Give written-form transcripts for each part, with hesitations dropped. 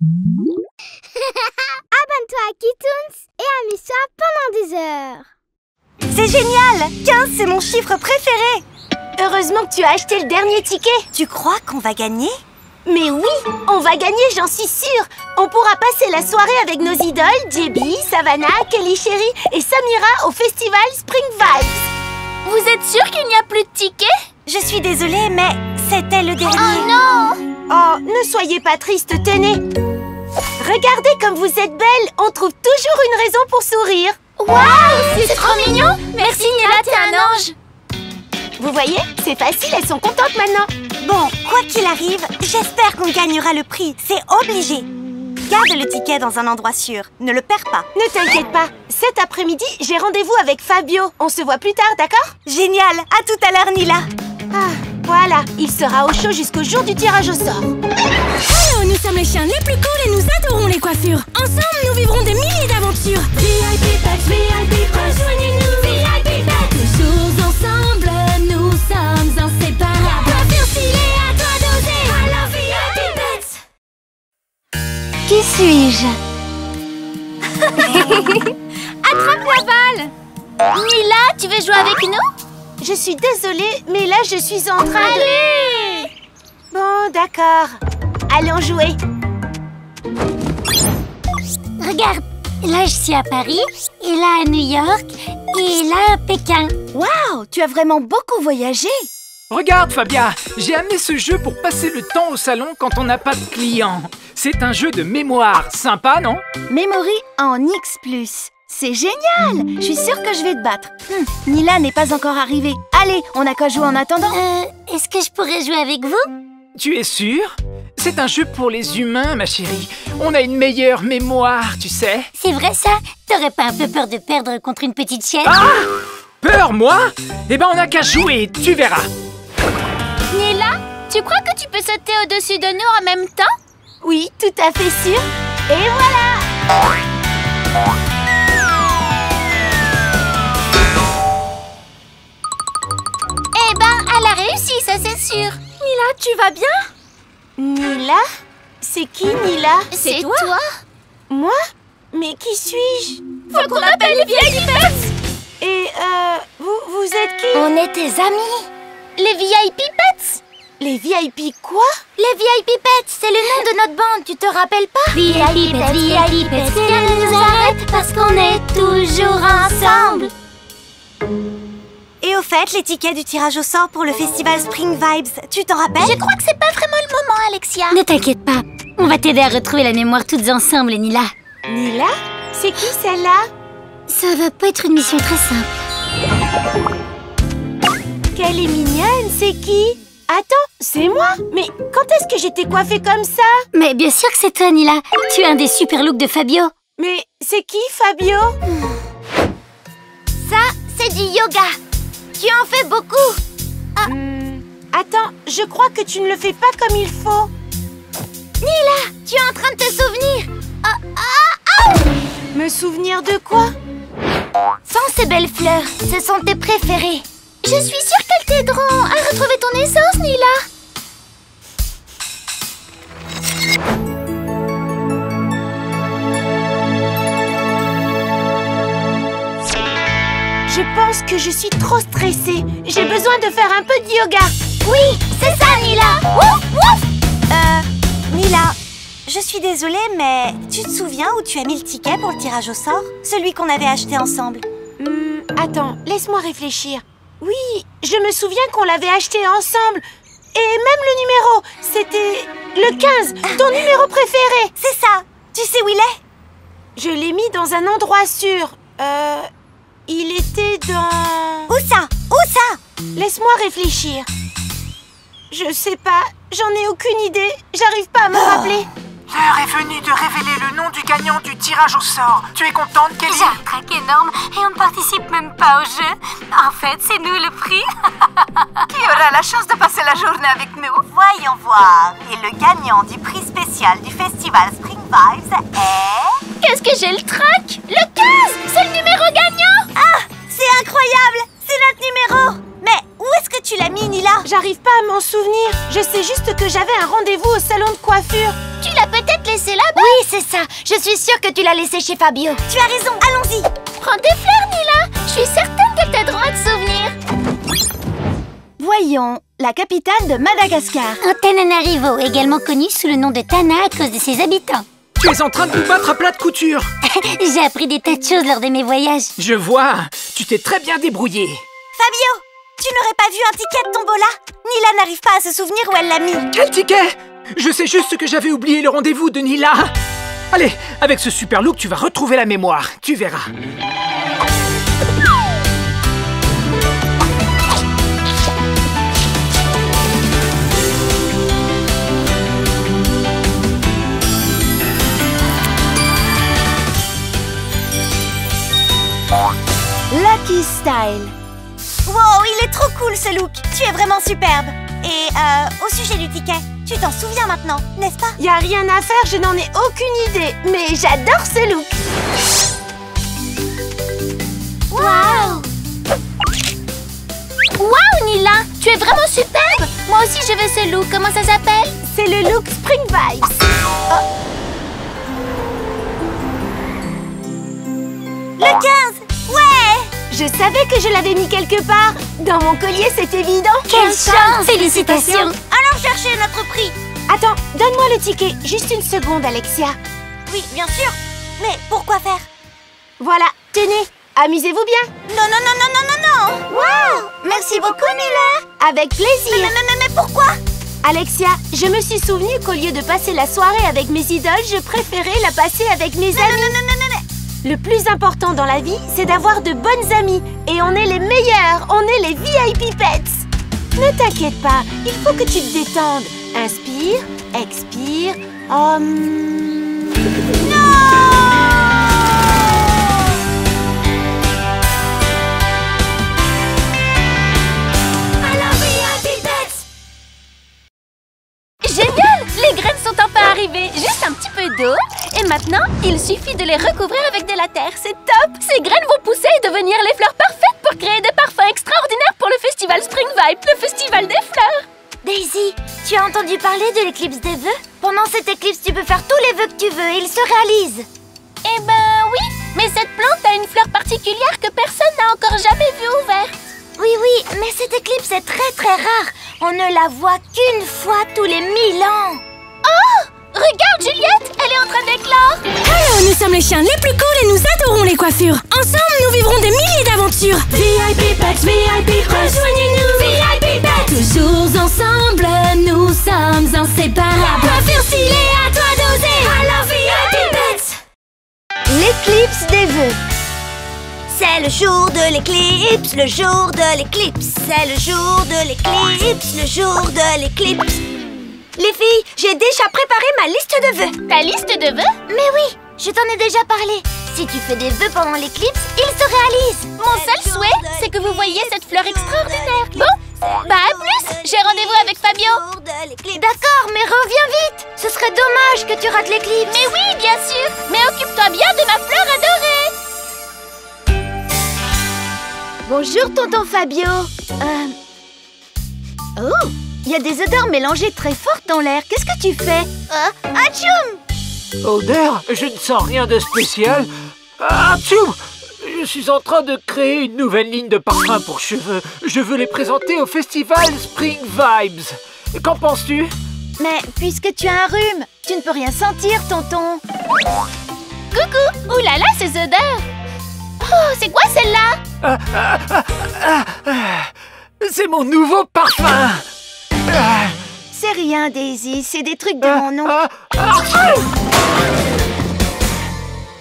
Abonne-toi à Kitoons et amuse-toi pendant des heures. C'est génial! 15, c'est mon chiffre préféré! Heureusement que tu as acheté le dernier ticket. Tu crois qu'on va gagner? Mais oui, on va gagner, j'en suis sûre. On pourra passer la soirée avec nos idoles, JB, Savannah, Kelly Cherry et Samira au festival Spring Vibes. Vous êtes sûr qu'il n'y a plus de tickets? Je suis désolée, mais c'était le dernier. Oh non! Oh, ne soyez pas triste, tenez. Regardez comme vous êtes belle, on trouve toujours une raison pour sourire. Waouh, c'est trop mignon! Merci Nila, t'es un ange! Vous voyez, c'est facile, elles sont contentes maintenant. Bon, quoi qu'il arrive, j'espère qu'on gagnera le prix, c'est obligé. Garde le ticket dans un endroit sûr, ne le perds pas. Ne t'inquiète pas, cet après-midi, j'ai rendez-vous avec Fabio. On se voit plus tard, d'accord? Génial, à tout à l'heure Nila. Ah, voilà, il sera au chaud jusqu'au jour du tirage au sort. Hello, nous sommes les chiens les plus cool et nous adorons les coiffures. Ensemble, nous vivrons des milliers d'aventures. VIP Pets, VIP, rejoignez-nous. VIP Pets, toujours ensemble, nous sommes inséparables. Coiffure stylée, à toi d'oser. Alors VIP Pets. Qui suis-je? Attrape la balle! Nila, tu veux jouer avec nous? Je suis désolée, mais là, je suis en train de... Allez! Bon, d'accord. Allons jouer. Regarde, là je suis à Paris, et là à New York, et là à Pékin. Waouh, tu as vraiment beaucoup voyagé. Regarde Fabia, j'ai amené ce jeu pour passer le temps au salon quand on n'a pas de clients. C'est un jeu de mémoire, sympa non? Memory en X+. C'est génial! Je suis sûre que je vais te battre. Nila n'est pas encore arrivée. Allez, on a qu'à jouer en attendant. Est-ce que je pourrais jouer avec vous? Tu es sûre? C'est un jeu pour les humains, ma chérie. On a une meilleure mémoire, tu sais. C'est vrai ça? T'aurais pas un peu peur de perdre contre une petite chienne? Ah! Peur, moi? Eh ben, on n'a qu'à jouer, tu verras. Nila, tu crois que tu peux sauter au-dessus de nous en même temps? Oui, tout à fait sûr. Et voilà! Eh ben, elle a réussi, ça c'est sûr. Nila, tu vas bien? Nila? C'est qui, Nila? C'est toi? Moi? Mais qui suis-je? Faut qu'on appelle les VIP Pets! Et, vous êtes qui? On est tes amis. Les VIP Pets? Les VIP quoi? Les VIP Pets, c'est le nom de notre bande, tu te rappelles pas? VIP Pets, VIP Pets, rien ne nous arrête parce qu'on est toujours ensemble. Et au fait, les tickets du tirage au sort pour le festival Spring Vibes, tu t'en rappelles? Je crois que c'est pas vraiment le moment, Alexia. Ne t'inquiète pas, on va t'aider à retrouver la mémoire toutes ensemble, Nila. Nila? C'est qui celle-là? Ça va pas être une mission très simple. Qu'elle est mignonne, c'est qui? Attends, c'est moi? Mais quand est-ce que j'étais coiffée comme ça? Mais bien sûr que c'est toi, Nila. Tu as un des super looks de Fabio. Mais c'est qui, Fabio? Ça, c'est du yoga. Tu en fais beaucoup. Attends, je crois que tu ne le fais pas comme il faut. Nila, tu es en train de te souvenir. Me souvenir de quoi? Sans ces belles fleurs, ce sont tes préférées. Je suis sûre qu'elles t'aideront à retrouver ton essence, Nila. Je pense que je suis trop stressée. J'ai besoin de faire un peu de yoga. Oui, c'est ça, Nila. Wouf, wouf. Nila, je suis désolée, mais tu te souviens où tu as mis le ticket pour le tirage au sort? Celui qu'on avait acheté ensemble. Attends, laisse-moi réfléchir. Oui, je me souviens qu'on l'avait acheté ensemble. Et même le numéro, c'était le 15, ton numéro préféré. C'est ça. Tu sais où il est? Je l'ai mis dans un endroit sûr. Il était dans... Où ça? Où ça? Laisse-moi réfléchir. Je sais pas, j'en ai aucune idée. J'arrive pas à me rappeler. L'heure est venue de révéler le nom du gagnant du tirage au sort. Tu es contente, Kelly? J'ai un trac énorme et on ne participe même pas au jeu. En fait, c'est nous le prix. Qui aura la chance de passer la journée avec nous? Voyons voir. Et le gagnant du prix spécial du festival Spring Vibes est... Qu'est-ce que j'ai le trac? Le 15, c'est le numéro gagnant. Ah, c'est incroyable. C'est notre numéro. Mais où est-ce que tu l'as mis, Nila? J'arrive pas à m'en souvenir. Je sais juste que j'avais un rendez-vous au salon de coiffure. Tu l'as peut-être laissé là là-bas? Oui, c'est ça. Je suis sûre que tu l'as laissé chez Fabio. Tu as raison, allons-y. Prends tes fleurs, Nila. Je suis certaine qu'elle t'aideront à te souvenir. Voyons, la capitale de Madagascar. Antananarivo, également connue sous le nom de Tana à cause de ses habitants. Tu es en train de nous battre à plat de couture. J'ai appris des tas de choses lors de mes voyages. Je vois, tu t'es très bien débrouillé. Fabio, tu n'aurais pas vu un ticket de tombola? Nila n'arrive pas à se souvenir où elle l'a mis. Quel ticket? Je sais juste que j'avais oublié le rendez-vous de Nila. Allez, avec ce super look, tu vas retrouver la mémoire. Tu verras. Lucky Style. Wow, il est trop cool ce look. Tu es vraiment superbe. Et au sujet du ticket, tu t'en souviens maintenant, n'est-ce pas? Y a rien à faire, je n'en ai aucune idée. Mais j'adore ce look. Waouh! Waouh, Nila! Tu es vraiment superbe! Moi aussi, je veux ce look. Comment ça s'appelle? C'est le look Spring Vibes. Le 15! Ouais! Je savais que je l'avais mis quelque part. Dans mon collier, c'est évident. Quelle chance! Félicitations! Allons chercher notre prix! Attends, donne-moi le ticket. Juste une seconde, Alexia. Oui, bien sûr. Mais pourquoi faire? Voilà, tenez. Amusez-vous bien. Non, non, non, non, non, non, non! Wow! Merci beaucoup, Nila! Avec plaisir. Mais pourquoi? Alexia, je me suis souvenu qu'au lieu de passer la soirée avec mes idoles, je préférais la passer avec mes amis. Non. Le plus important dans la vie, c'est d'avoir de bonnes amies. Et on est les meilleurs, on est les VIP Pets. Ne t'inquiète pas, il faut que tu te détendes. Inspire, expire, Génial! Les graines sont enfin arrivées. Juste un petit peu d'eau. Et maintenant, il suffit de les recouvrir avec de la terre. C'est top! Ces graines vont pousser et devenir les fleurs parfaites pour créer des parfums extraordinaires pour le festival Spring Vibe, le festival des fleurs. Daisy, tu as entendu parler de l'éclipse des vœux? Pendant cette éclipse, tu peux faire tous les vœux que tu veux et ils se réalisent. Eh ben oui, mais cette plante a une fleur particulière que personne n'a encore jamais vue ouverte. Oui, mais cette éclipse est très très rare. On ne la voit qu'une fois tous les 1000 ans. Oh! Regarde, Juliette, elle est en train d'éclore. Alors, nous sommes les chiens les plus cool et nous adorons les coiffures. Ensemble, nous vivrons des milliers d'aventures. VIP Pets, rejoignez-nous. VIP Pets, toujours ensemble, nous sommes inséparables. Coiffure stylée, à toi d'oser. Alors, VIP Pets. l'éclipse des vœux. C'est le jour de l'éclipse, le jour de l'éclipse. C'est le jour de l'éclipse, le jour de l'éclipse. Les filles, j'ai déjà préparé ma liste de vœux. Ta liste de vœux? Mais oui, je t'en ai déjà parlé. Si tu fais des vœux pendant l'éclipse, ils se réalisent. Mon seul souhait, c'est que vous voyiez cette fleur extraordinaire. Bon, bah à plus. J'ai rendez-vous avec Fabio. D'accord, mais reviens vite. Ce serait dommage que tu rates l'éclipse. Mais oui, bien sûr. Mais occupe-toi bien de ma fleur adorée. Bonjour, tonton Fabio. Oh, il y a des odeurs mélangées très fortes dans l'air. Qu'est-ce que tu fais? Atchoum! Odeur? Je ne sens rien de spécial. Atchoum! Je suis en train de créer une nouvelle ligne de parfums pour cheveux. Je veux les présenter au festival Spring Vibes. Qu'en penses-tu? Mais puisque tu as un rhume, tu ne peux rien sentir, tonton. Coucou. Ouh là là, ces odeurs. Oh, c'est quoi celle-là? C'est mon nouveau parfum. C'est rien, Daisy, c'est des trucs de mon nom.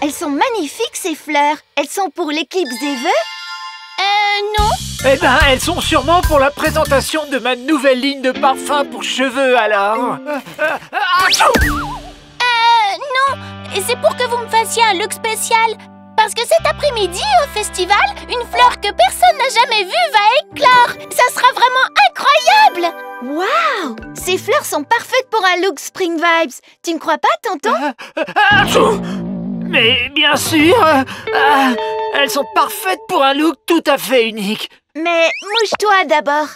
Elles sont magnifiques, ces fleurs. Elles sont pour l'éclipse des vœux? Non. Eh ben, elles sont sûrement pour la présentation de ma nouvelle ligne de parfum pour cheveux, alors. Non. Et c'est pour que vous me fassiez un look spécial. Parce que cet après-midi, au festival, une fleur que personne n'a jamais vue va éclore. Ça sera vraiment incroyable. Waouh! Ces fleurs sont parfaites pour un look Spring Vibes. Tu ne crois pas, tonton? Mais bien sûr, elles sont parfaites pour un look tout à fait unique. Mais mouche-toi d'abord.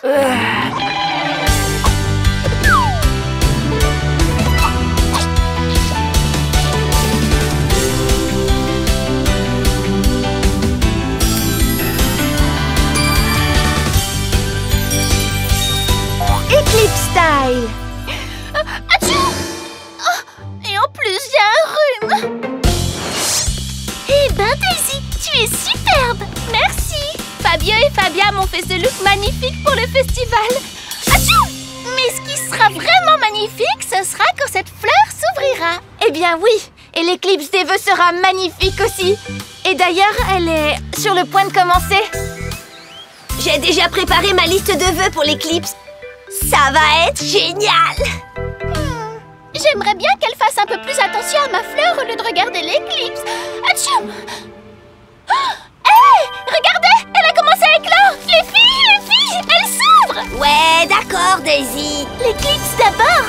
est superbe! Merci! Fabio et Fabia m'ont fait ce look magnifique pour le festival. Atchou! Mais ce qui sera vraiment magnifique, ce sera quand cette fleur s'ouvrira. Eh bien oui, et l'éclipse des vœux sera magnifique aussi. Et d'ailleurs, elle est sur le point de commencer. J'ai déjà préparé ma liste de vœux pour l'éclipse. Ça va être génial! J'aimerais bien qu'elle fasse un peu plus attention à ma fleur au lieu de regarder l'éclipse. Atchou! Hé! Regardez! Elle a commencé à éclore! Les filles! Elle s'ouvre! Ouais, d'accord, Daisy. L'éclipse d'abord!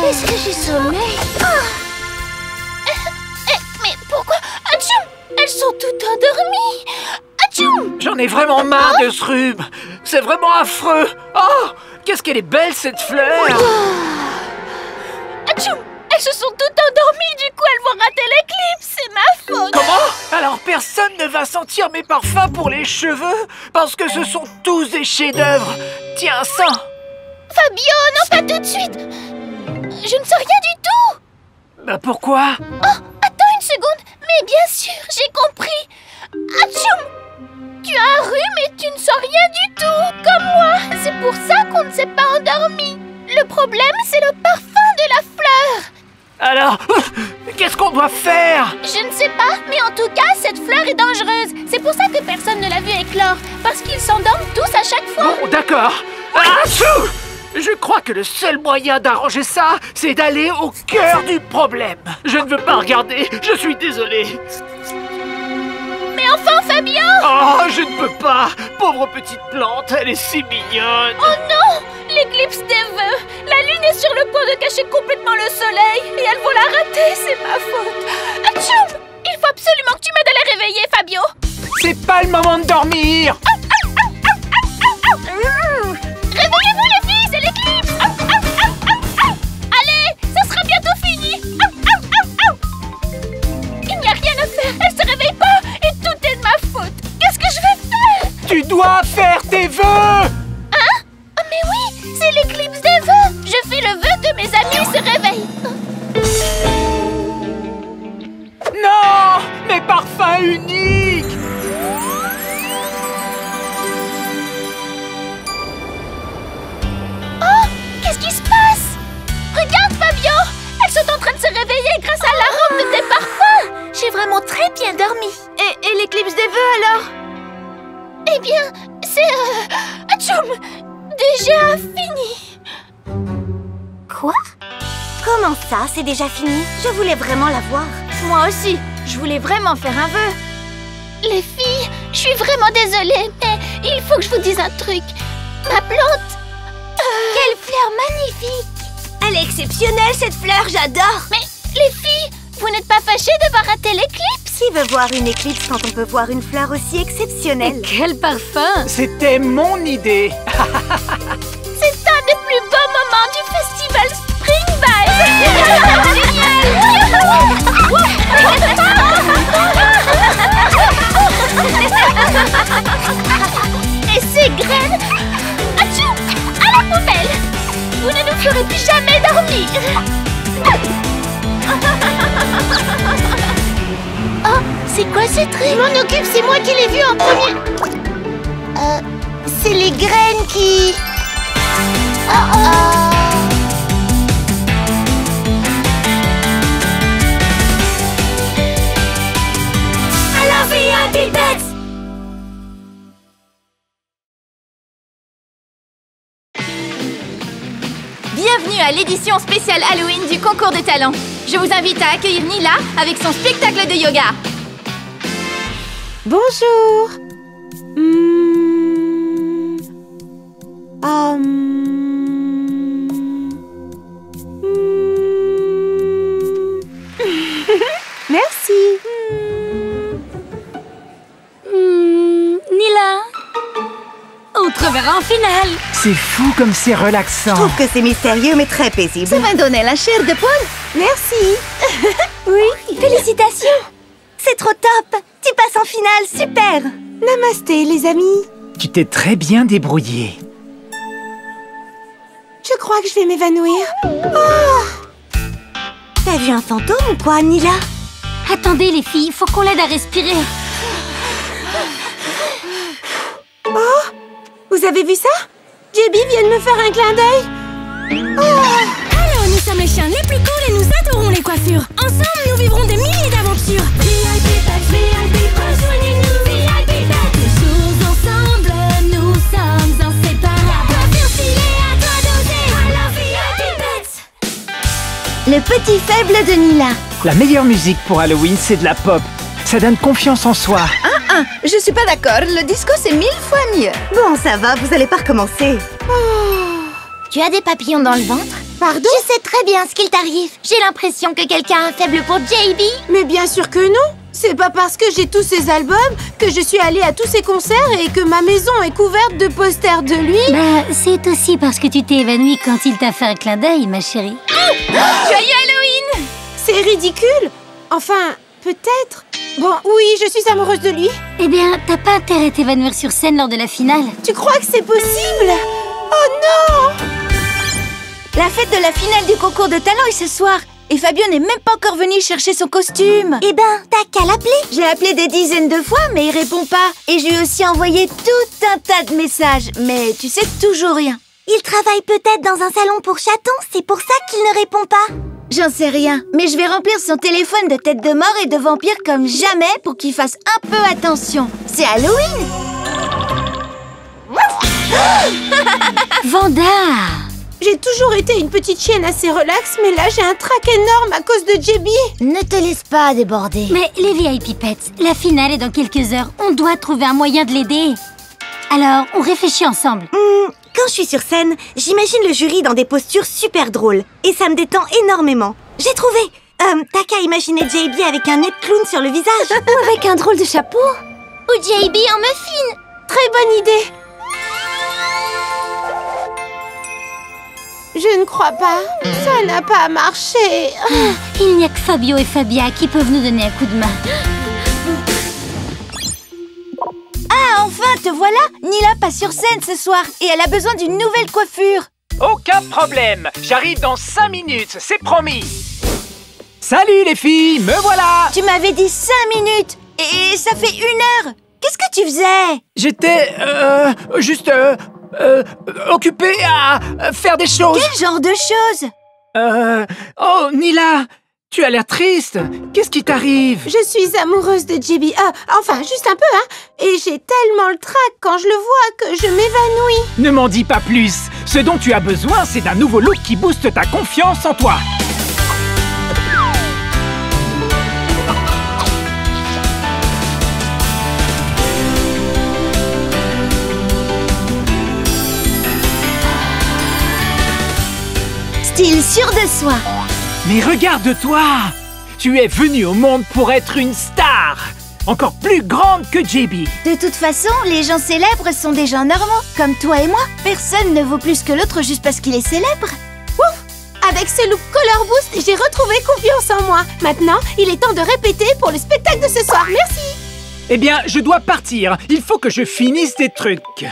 Qu'est-ce que j'ai sommeil? Mais pourquoi? Atchou! Elles sont toutes endormies! Atchou! J'en ai vraiment marre de ce rhume. C'est vraiment affreux. Oh, qu'est-ce qu'elle est belle, cette fleur. Atchou! Elles se sont toutes endormies, du coup elles vont rater l'éclipse, c'est ma faute! Comment? Alors personne ne va sentir mes parfums pour les cheveux? Parce que ce sont tous des chefs-d'œuvre. Tiens, ça. Fabio, non pas tout de suite! Je ne sais rien du tout! Bah pourquoi? Oh, attends une seconde! Mais bien sûr, j'ai compris! Atchoum! Tu as un rhume et tu ne sens rien du tout, comme moi! C'est pour ça qu'on ne s'est pas endormi! Le problème, c'est le parfum de la fleur! Alors, qu'est-ce qu'on doit faire? Je ne sais pas, mais en tout cas, cette fleur est dangereuse. C'est pour ça que personne ne l'a vue éclore, parce qu'ils s'endorment tous à chaque fois. Bon, d'accord. Achou! Je crois que le seul moyen d'arranger ça, c'est d'aller au cœur du problème. Je ne veux pas regarder, je suis désolé. Mais enfin, Fabio! Oh, je ne peux pas. Pauvre petite plante, elle est si mignonne. Oh non! L'éclipse des vœux! La lune est sur le point de cacher complètement le soleil et elles vont la rater, c'est ma faute! Atchoum! Il faut absolument que tu m'aides à les réveiller, Fabio! C'est pas le moment de dormir! Réveillez-vous les filles, c'est l'éclipse! Allez, ça sera bientôt fini! Il n'y a rien à faire, elle se réveille pas et tout est de ma faute! Qu'est-ce que je vais faire? Tu dois faire tes vœux! Mais oui, c'est l'éclipse des vœux! Je fais le vœu que mes amis se réveillent! Non! Mes parfums uniques! Oh! Qu'est-ce qui se passe? Regarde, Fabio! Elles sont en train de se réveiller grâce à l'arôme de tes parfums! J'ai vraiment très bien dormi! Et l'éclipse des vœux, alors? Eh bien, c'est... Atchoum! Déjà fini! Quoi? Comment ça, c'est déjà fini? Je voulais vraiment la voir. Moi aussi, je voulais vraiment faire un vœu. Les filles, je suis vraiment désolée, mais il faut que je vous dise un truc. Ma plante... Quelle fleur magnifique! Elle est exceptionnelle, cette fleur, j'adore! Mais les filles, vous n'êtes pas fâchées de voir rater l'éclipse? Qui veut voir une éclipse quand on peut voir une fleur aussi exceptionnelle? Quel parfum! C'était mon idée. C'est un des plus beaux moments du festival Spring Vibes! Et ces graines... Atchou! À la poubelle! Vous ne nous ferez plus jamais dormir! Oh, c'est quoi ce truc? Je m'en occupe, c'est moi qui l'ai vu en premier! C'est les graines qui... Alors, VIP Pets! Bienvenue à l'édition spéciale Halloween du concours de talent. Je vous invite à accueillir Nila avec son spectacle de yoga. Bonjour. Merci. Nila, on te reverra en finale. C'est fou comme c'est relaxant. Je trouve que c'est mystérieux mais très paisible. Ça m'a donné la chair de poule. Merci. Oui, félicitations. C'est trop top. Tu passes en finale, super. Namasté les amis. Tu t'es très bien débrouillé. Je crois que je vais m'évanouir. T'as vu un fantôme ou quoi, Nila? Attendez les filles, faut qu'on l'aide à respirer. Vous avez vu ça? JB vient de me faire un clin d'œil. Alors, nous sommes les chiens les plus cool et nous adorons les coiffures. Ensemble, nous vivrons des milliers d'aventures. VIP Pets, rejoignez-nous. VIP Pets, toujours ensemble, nous sommes inséparables. Coiffure stylée, à toi d'oser. Alors VIP Pets. Le petit faible de Nila. La meilleure musique pour Halloween, c'est de la pop. Ça donne confiance en soi. Je suis pas d'accord, le disco c'est 1000 fois mieux. Bon, ça va, vous allez pas recommencer. Tu as des papillons dans le ventre? Pardon? Je sais très bien ce qu'il t'arrive. J'ai l'impression que quelqu'un a un faible pour JB. Mais bien sûr que non. C'est pas parce que j'ai tous ses albums que je suis allée à tous ses concerts et que ma maison est couverte de posters de lui. Bah, c'est aussi parce que tu t'es évanouie quand il t'a fait un clin d'œil, ma chérie. Joyeux Halloween! C'est ridicule. Enfin, peut-être. Bon, oui, je suis amoureuse de lui. Eh bien, t'as pas intérêt à t'évanouir sur scène lors de la finale. Tu crois que c'est possible? Oh non! La fête de la finale du concours de talent est ce soir. Et Fabio n'est même pas encore venu chercher son costume. Eh ben, t'as qu'à l'appeler. J'ai appelé des dizaines de fois, mais il répond pas. Et je lui ai aussi envoyé tout un tas de messages. Mais tu sais toujours rien. Il travaille peut-être dans un salon pour chatons, c'est pour ça qu'il ne répond pas. J'en sais rien, mais je vais remplir son téléphone de têtes de mort et de vampires comme jamais pour qu'il fasse un peu attention. C'est Halloween! Vanda! J'ai toujours été une petite chienne assez relax, mais là j'ai un trac énorme à cause de JB. Ne te laisse pas déborder. Mais les VIP Pets, la finale est dans quelques heures. On doit trouver un moyen de l'aider. Alors, on réfléchit ensemble. Quand je suis sur scène, j'imagine le jury dans des postures super drôles. Et ça me détend énormément. J'ai trouvé. T'as qu'à imaginer JB avec un nez de clown sur le visage. Ou avec un drôle de chapeau. Ou JB en muffin. Très bonne idée. Je ne crois pas. Ça n'a pas marché. Il n'y a que Fabio et Fabia qui peuvent nous donner un coup de main. Ah, enfin, te voilà! Nila passe sur scène ce soir et elle a besoin d'une nouvelle coiffure. Aucun problème. J'arrive dans 5 minutes, c'est promis. Salut les filles, me voilà. Tu m'avais dit 5 minutes et ça fait 1 heure. Qu'est-ce que tu faisais? J'étais juste occupé à faire des choses. Quel genre de choses? Oh, Nila, tu as l'air triste. Qu'est-ce qui t'arrive? Je suis amoureuse de JB. Enfin, juste un peu, hein. Et j'ai tellement le trac quand je le vois que je m'évanouis. Ne m'en dis pas plus. Ce dont tu as besoin, c'est d'un nouveau look qui booste ta confiance en toi. Style sûr de soi. Mais regarde-toi! Tu es venue au monde pour être une star! Encore plus grande que JB! De toute façon, les gens célèbres sont des gens normaux, comme toi et moi. Personne ne vaut plus que l'autre juste parce qu'il est célèbre. Ouf! Avec ce look Color Boost, j'ai retrouvé confiance en moi. Maintenant, il est temps de répéter pour le spectacle de ce soir. Merci! Eh bien, je dois partir. Il faut que je finisse des trucs.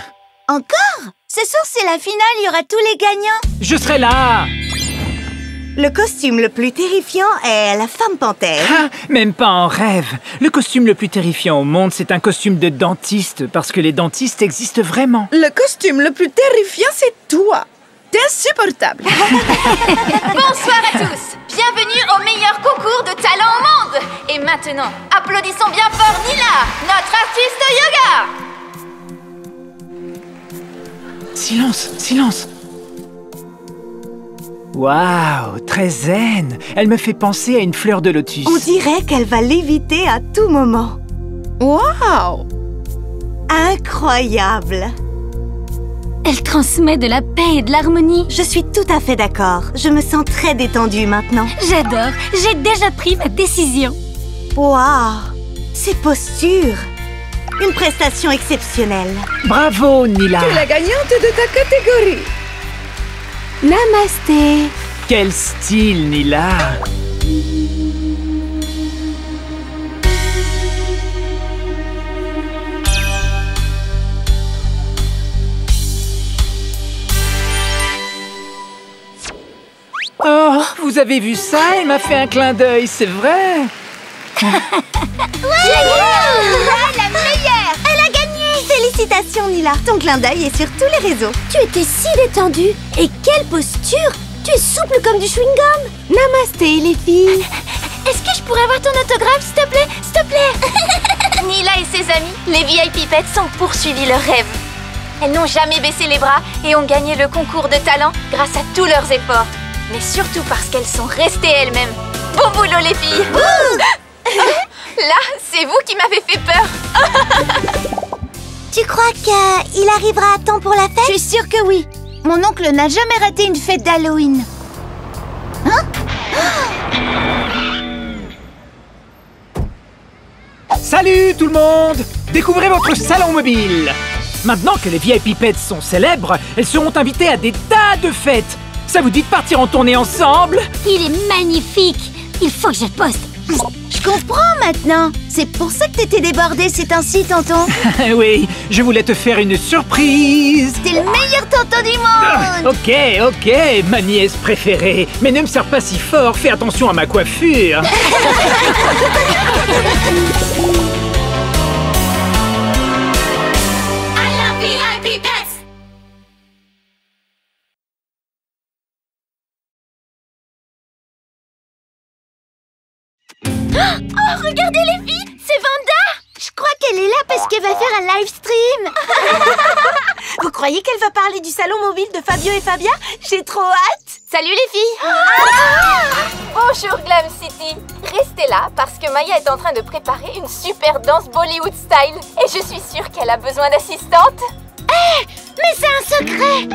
Encore? Ce soir, c'est la finale, il y aura tous les gagnants. Je serai là! Le costume le plus terrifiant est la femme panthère. Ah, même pas en rêve. Le costume le plus terrifiant au monde, c'est un costume de dentiste, parce que les dentistes existent vraiment. Le costume le plus terrifiant, c'est toi. T'es insupportable. Bonsoir à tous. Bienvenue au meilleur concours de talent au monde. Et maintenant, applaudissons bien fort Nila, notre artiste yoga. Silence, silence. Waouh, très zen. Elle me fait penser à une fleur de lotus. On dirait qu'elle va léviter à tout moment. Waouh! Incroyable! Elle transmet de la paix et de l'harmonie. Je suis tout à fait d'accord. Je me sens très détendue maintenant. J'adore. J'ai déjà pris ma décision. Waouh! Ces postures! Une prestation exceptionnelle. Bravo, Nila. Tu es la gagnante de ta catégorie. Namasté! Quel style, Nila. Oh, vous avez vu ça? Elle m'a fait un clin d'œil, c'est vrai? La meilleure! Elle a gagné! Félicitations, Nila. Ton clin d'œil est sur tous les réseaux. Tu étais si détendue. Et quelle posture! Tu es souple comme du chewing-gum. Namasté, les filles. Est-ce que je pourrais avoir ton autographe, s'il te plaît? S'il te plaît. Nila et ses amis, les VIP Pets, ont poursuivi leur rêve. Elles n'ont jamais baissé les bras et ont gagné le concours de talent grâce à tous leurs efforts. Mais surtout parce qu'elles sont restées elles-mêmes. Bon boulot, les filles. Là, c'est vous qui m'avez fait peur. Tu crois qu'il arrivera à temps pour la fête? Je suis sûre que oui. Mon oncle n'a jamais raté une fête d'Halloween. Hein? Salut tout le monde! Découvrez votre salon mobile! Maintenant que les VIP Pets sont célèbres, elles seront invitées à des tas de fêtes. Ça vous dit de partir en tournée ensemble? Il est magnifique. Il faut que je le poste. Je comprends maintenant. C'est pour ça que t'étais débordée, c'est ainsi, tonton. Oui, je voulais te faire une surprise. T'es le meilleur tonton du monde. Ok, ma nièce préférée. Mais ne me serre pas si fort, fais attention à ma coiffure. Oh, regardez les filles, c'est Vanda. Je crois qu'elle est là parce qu'elle va faire un live stream. Vous croyez qu'elle va parler du salon mobile de Fabio et Fabia? J'ai trop hâte. Salut les filles. Bonjour Glam City. Restez là parce que Maya est en train de préparer une super danse Bollywood style. Et je suis sûre qu'elle a besoin d'assistante. Mais c'est un secret.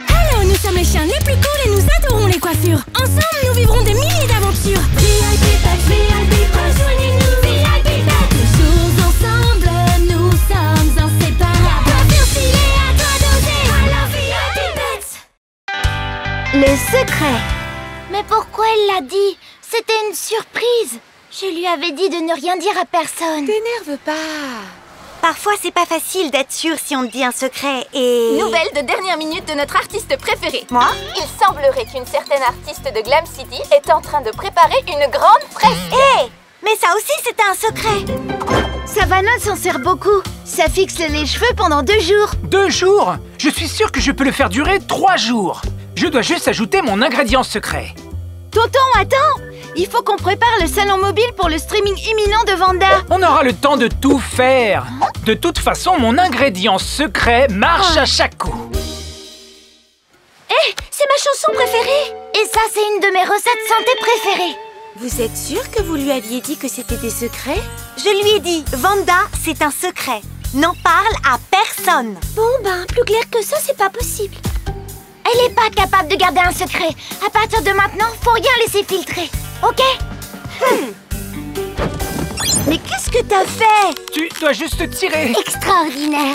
Hello, nous sommes les chiens les plus cool et nous adorons les coiffures. Ensemble, nous vivrons des milliers d'aventures. VIP Pets, VIP, rejoignez-nous. VIP Pets, toujours ensemble, nous sommes inséparables. Coiffure stylée, à toi d'oser. Alors VIP Pets. Le secret. Mais pourquoi elle l'a dit? C'était une surprise. Je lui avais dit de ne rien dire à personne. T'énerve pas. Parfois, c'est pas facile d'être sûr si on te dit un secret et... Nouvelle de dernière minute de notre artiste préféré. Moi? Il semblerait qu'une certaine artiste de Glam City est en train de préparer une grande fresque. Hé! Mais ça aussi, c'était un secret. Savannah s'en sert beaucoup. Ça fixe les cheveux pendant 2 jours. 2 jours? Je suis sûr que je peux le faire durer 3 jours. Je dois juste ajouter mon ingrédient secret. Tonton, attends! Il faut qu'on prépare le salon mobile pour le streaming imminent de Vanda. On aura le temps de tout faire. De toute façon, mon ingrédient secret marche à chaque coup. C'est ma chanson préférée. Et ça, c'est une de mes recettes santé préférées. Vous êtes sûr que vous lui aviez dit que c'était des secrets? Je lui ai dit, Vanda, c'est un secret. N'en parle à personne. Bon, ben, plus clair que ça, c'est pas possible. Elle n'est pas capable de garder un secret. À partir de maintenant, faut rien laisser filtrer. Ok? Mais qu'est-ce que t'as fait? Tu dois juste tirer. Extraordinaire.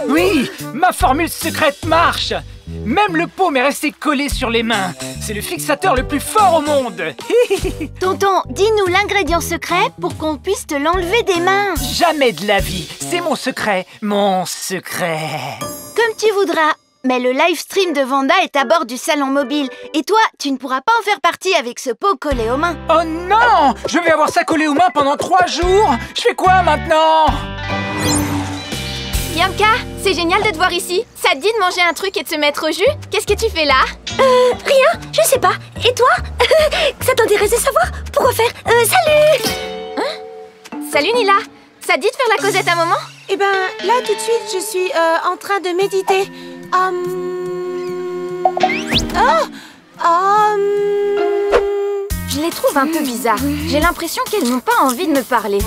Oui, ma formule secrète marche. Même le paume est resté collé sur les mains. C'est le fixateur le plus fort au monde. Tonton, dis-nous l'ingrédient secret pour qu'on puisse te l'enlever des mains. Jamais de la vie. C'est mon secret. Mon secret. Comme tu voudras. Mais le live stream de Vanda est à bord du salon mobile. Et toi, tu ne pourras pas en faire partie avec ce pot collé aux mains. Oh non! Je vais avoir ça collé aux mains pendant 3 jours. Je fais quoi maintenant? Bianca, c'est génial de te voir ici. Ça te dit de manger un truc et de se mettre au jus? Qu'est-ce que tu fais là? Rien, je sais pas. Et toi? Ça t'intéresse de savoir? Pourquoi faire? Salut! Salut Nila. Ça te dit de faire la causette un moment? Eh ben, là, tout de suite, je suis en train de méditer. Je les trouve un peu bizarres. J'ai l'impression qu'elles n'ont pas envie de me parler.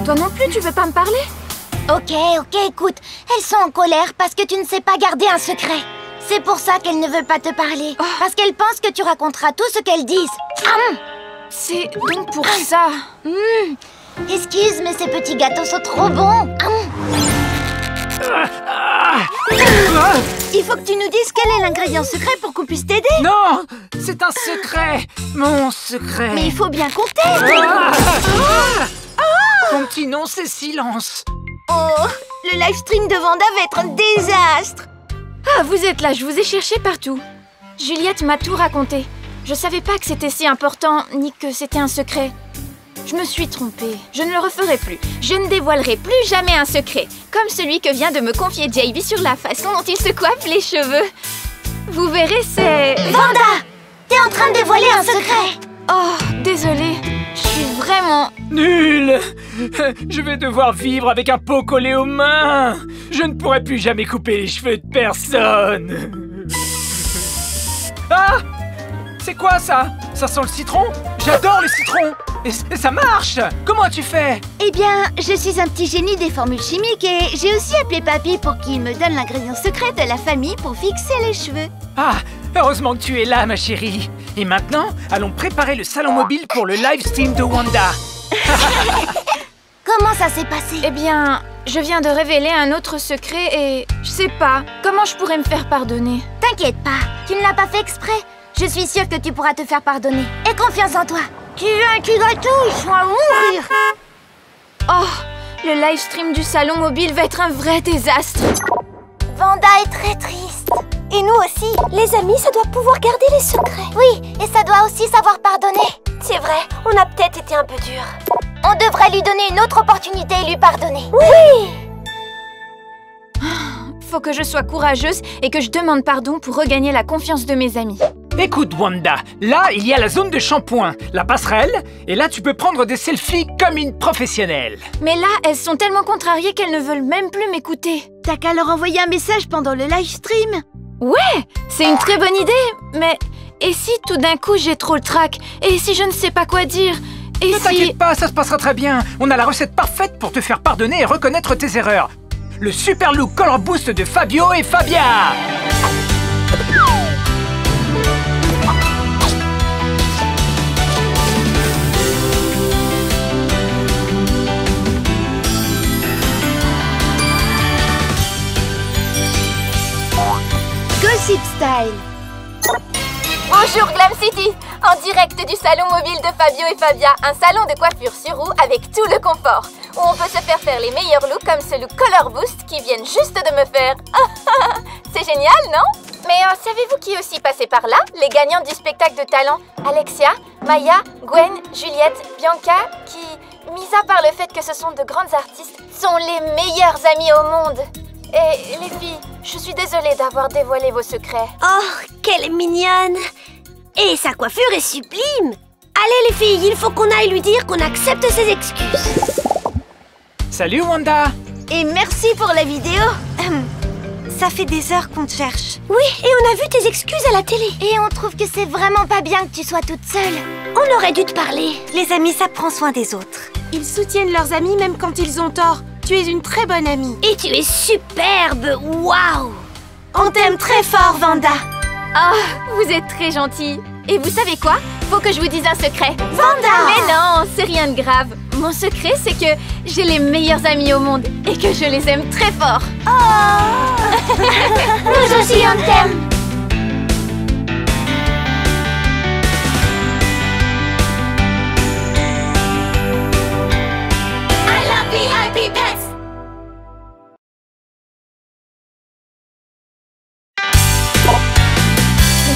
Toi non plus, tu veux pas me parler? Ok, écoute. Elles sont en colère parce que tu ne sais pas garder un secret. C'est pour ça qu'elles ne veulent pas te parler. Parce qu'elles pensent que tu raconteras tout ce qu'elles disent. C'est donc pour ça. Excuse, mais ces petits gâteaux sont trop bons. Il faut que tu nous dises quel est l'ingrédient secret pour qu'on puisse t'aider. Non! C'est un secret! Mon secret! Mais il faut bien qu'on t'aide. Mon petit nom, c'est silence. Oh, le live stream de Vanda va être un désastre. Ah, vous êtes là, je vous ai cherché partout. Juliette m'a tout raconté. Je savais pas que c'était si important, ni que c'était un secret. Je me suis trompée. Je ne le referai plus. Je ne dévoilerai plus jamais un secret, comme celui que vient de me confier JB sur la façon dont il se coiffe les cheveux. Vous verrez, c'est... Vanda! T'es en train de dévoiler un secret! Oh, désolée. Je suis vraiment... Nul! Je vais devoir vivre avec un pot collé aux mains! Je ne pourrai plus jamais couper les cheveux de personne! Ah! C'est quoi ça? Ça sent le citron? J'adore le citron! Et ça marche! Comment as-tu fait? Eh bien, je suis un petit génie des formules chimiques et j'ai aussi appelé Papy pour qu'il me donne l'ingrédient secret de la famille pour fixer les cheveux. Ah! Heureusement que tu es là, ma chérie! Et maintenant, allons préparer le salon mobile pour le live stream de Wanda! Comment ça s'est passé? Eh bien, je viens de révéler un autre secret et... je sais pas, comment je pourrais me faire pardonner? T'inquiète pas, tu ne l'as pas fait exprès. Je suis sûre que tu pourras te faire pardonner. Aie confiance en toi. Tu es un petit gâteau, je vais mourir. Oh, le live stream du salon mobile va être un vrai désastre. Vanda est très triste. Et nous aussi. Les amis, ça doit pouvoir garder les secrets. Oui, et ça doit aussi savoir pardonner. C'est vrai, on a peut-être été un peu dur. On devrait lui donner une autre opportunité et lui pardonner. Oui! Faut que je sois courageuse et que je demande pardon pour regagner la confiance de mes amis. Écoute, Wanda, là, il y a la zone de shampoing, la passerelle, et là, tu peux prendre des selfies comme une professionnelle. Mais là, elles sont tellement contrariées qu'elles ne veulent même plus m'écouter. T'as qu'à leur envoyer un message pendant le live stream. Ouais, c'est une très bonne idée. Mais et si tout d'un coup j'ai trop le trac? Et si je ne sais pas quoi dire? Et Ne si... t'inquiète pas, ça se passera très bien. On a la recette parfaite pour te faire pardonner et reconnaître tes erreurs. Le super look color boost de Fabio et Fabia. Gossip Style. Bonjour Glam City, en direct du salon mobile de Fabio et Fabia, un salon de coiffure sur roue avec tout le confort, où on peut se faire les meilleurs looks comme ce look Color Boost qui viennent juste de me faire. C'est génial, non? Mais savez-vous qui est aussi passé par là? Les gagnants du spectacle de talent, Alexia, Maya, Gwen, Juliette, Bianca, qui, mis à part le fait que ce sont de grandes artistes, sont les meilleurs amis au monde. Et les filles, je suis désolée d'avoir dévoilé vos secrets. Oh, qu'elle est mignonne! Et sa coiffure est sublime! Allez les filles, il faut qu'on aille lui dire qu'on accepte ses excuses. Salut Wanda! Et merci pour la vidéo. Ça fait des heures qu'on te cherche. Oui, et on a vu tes excuses à la télé. Et on trouve que c'est vraiment pas bien que tu sois toute seule. On aurait dû te parler. Les amis, ça prend soin des autres. Ils soutiennent leurs amis même quand ils ont tort. Tu es une très bonne amie. Et tu es superbe! Waouh! On t'aime très fort, Vanda. Ah, vous êtes très gentille. Et vous savez quoi? Faut que je vous dise un secret. Vanda! Mais non, c'est rien de grave. Mon secret, c'est que j'ai les meilleurs amis au monde et que je les aime très fort. Nous aussi, on t'aime.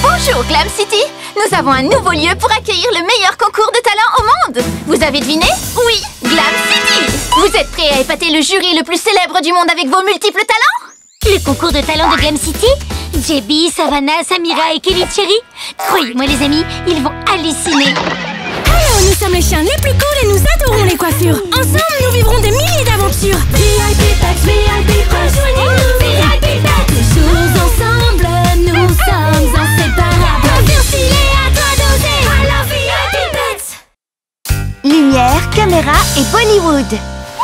Bonjour Glam City, nous avons un nouveau lieu pour accueillir le meilleur concours de talent au monde. Vous avez deviné? Oui, Glam City. Vous êtes prêts à épater le jury le plus célèbre du monde avec vos multiples talents? Le concours de talent de Glam City? JB, Savannah, Samira et Kelly Cherry. Croyez-moi les amis, ils vont halluciner. Alors, nous sommes les chiens les plus cool et nous adorons les coiffures. Ensemble, nous vivrons des milliers d'aventures. VIP Pets, VIP, rejoignez-nous. VIP Pets, toujours ensemble, nous sommes inséparables. Coiffure stylée, à toi d'oser. Alors VIP Pets. Lumière, caméra et Bollywood.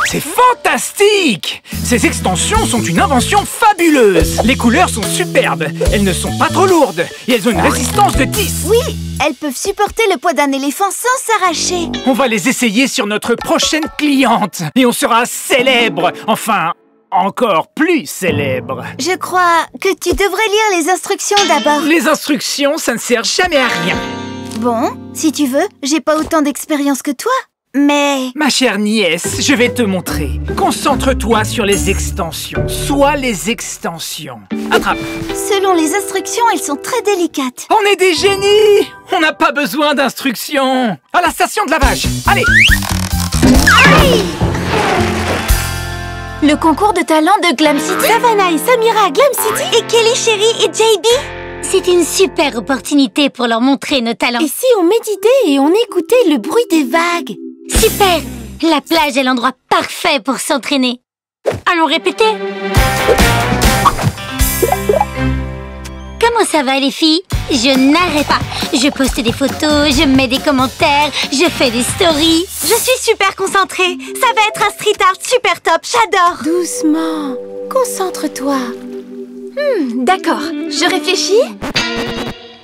C'est fantastique! Ces extensions sont une invention fabuleuse! Les couleurs sont superbes, elles ne sont pas trop lourdes et elles ont une résistance de 10! Oui, elles peuvent supporter le poids d'un éléphant sans s'arracher. On va les essayer sur notre prochaine cliente et on sera célèbre! Enfin, encore plus célèbre! Je crois que tu devrais lire les instructions d'abord. Les instructions, ça ne sert jamais à rien! Bon, si tu veux, j'ai pas autant d'expérience que toi. Mais... Ma chère nièce, je vais te montrer. Concentre-toi sur les extensions. Soit les extensions. Attrape. Selon les instructions, elles sont très délicates. On est des génies! On n'a pas besoin d'instructions. À la station de lavage. Allez! Aïe! Le concours de talent de Glam City. Savannah et Samira à Glam City. Et Kelly, Chérie et JB. C'est une super opportunité pour leur montrer nos talents. Et si on méditait et on écoutait le bruit des vagues? Super! La plage est l'endroit parfait pour s'entraîner. Allons répéter. Comment ça va les filles? Je n'arrête pas. Je poste des photos, je mets des commentaires, je fais des stories. Je suis super concentrée. Ça va être un street art super top, j'adore. Doucement. Concentre-toi. D'accord, je réfléchis.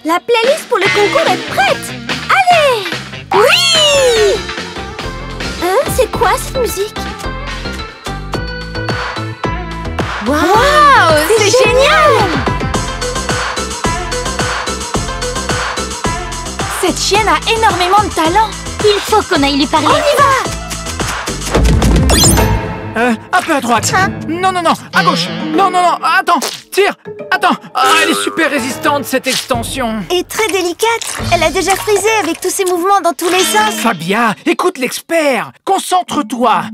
La playlist pour le concours est prête. Allez! Oui! Hein? C'est quoi cette musique? Waouh, c'est génial! Cette chienne a énormément de talent. Il faut qu'on aille lui parler. On y va! Un peu à droite. Non, non, non, à gauche. Non, non, non, attends, tire. Attends, elle est super résistante cette extension. Et très délicate. Elle a déjà frisé avec tous ses mouvements dans tous les sens. Fabia, écoute l'expert. Concentre-toi.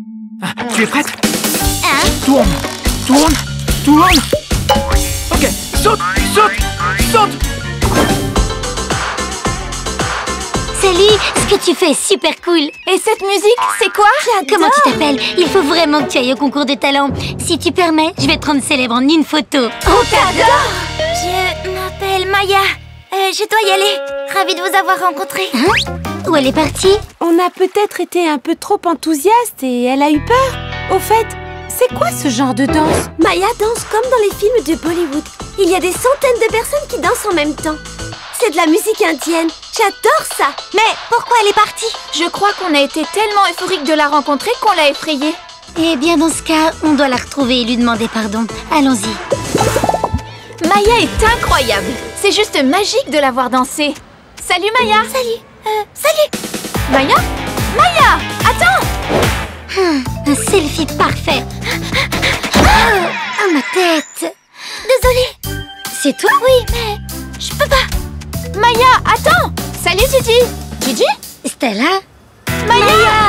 Tu es prête? Tourne, tourne, tourne. Ok, saute, saute, saute. Salut, ce que tu fais est super cool. Et cette musique, c'est quoi? Comment tu t'appelles? Il faut vraiment que tu ailles au concours de talent. Si tu permets, je vais te rendre célèbre en une photo. On t'adore! Je m'appelle Maya. Je dois y aller. Ravie de vous avoir rencontré. Où elle est partie? On a peut-être été un peu trop enthousiaste et elle a eu peur. Au fait, c'est quoi ce genre de danse? Maya danse comme dans les films de Bollywood. Il y a des centaines de personnes qui dansent en même temps. C'est de la musique indienne. J'adore ça. Mais pourquoi elle est partie? Je crois qu'on a été tellement euphorique de la rencontrer qu'on l'a effrayée. Eh bien, dans ce cas, on doit la retrouver et lui demander pardon. Allons-y. Maya est incroyable. C'est juste magique de la voir danser. Salut Maya. Salut. Maya? Maya, attends. Un selfie parfait. Ah, ma tête. Désolée. C'est toi? Oui, mais je peux pas. Maya, attends. Salut Gigi. Gigi? Stella? Maya.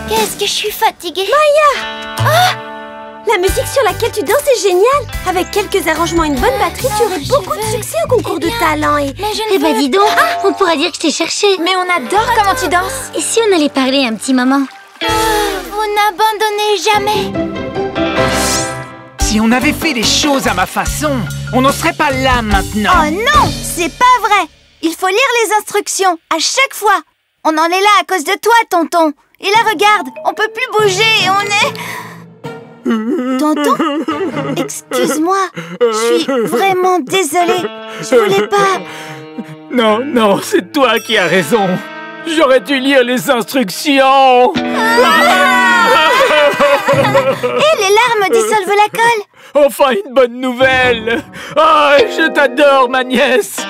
Qu'est-ce que je suis fatiguée. La musique sur laquelle tu danses est géniale. Avec quelques arrangements et une bonne batterie, tu aurais beaucoup de succès au concours de talent et... Mais je ne Eh ben veux... dis donc, on pourra dire que je t'ai cherché. Mais on adore comment tu danses. Et si on allait parler un petit moment? Vous n'abandonnez jamais. Si on avait fait les choses à ma façon, on n'en serait pas là maintenant. Oh non, c'est pas vrai. Il faut lire les instructions, à chaque fois. On en est là à cause de toi, tonton. Et là, regarde, on peut plus bouger et on est... Tonton? Excuse-moi, je suis vraiment désolée. Je voulais pas... Non, non, c'est toi qui as raison. J'aurais dû lire les instructions. Et les larmes dissolvent la colle. Enfin, une bonne nouvelle. Ah, je t'adore, ma nièce. Je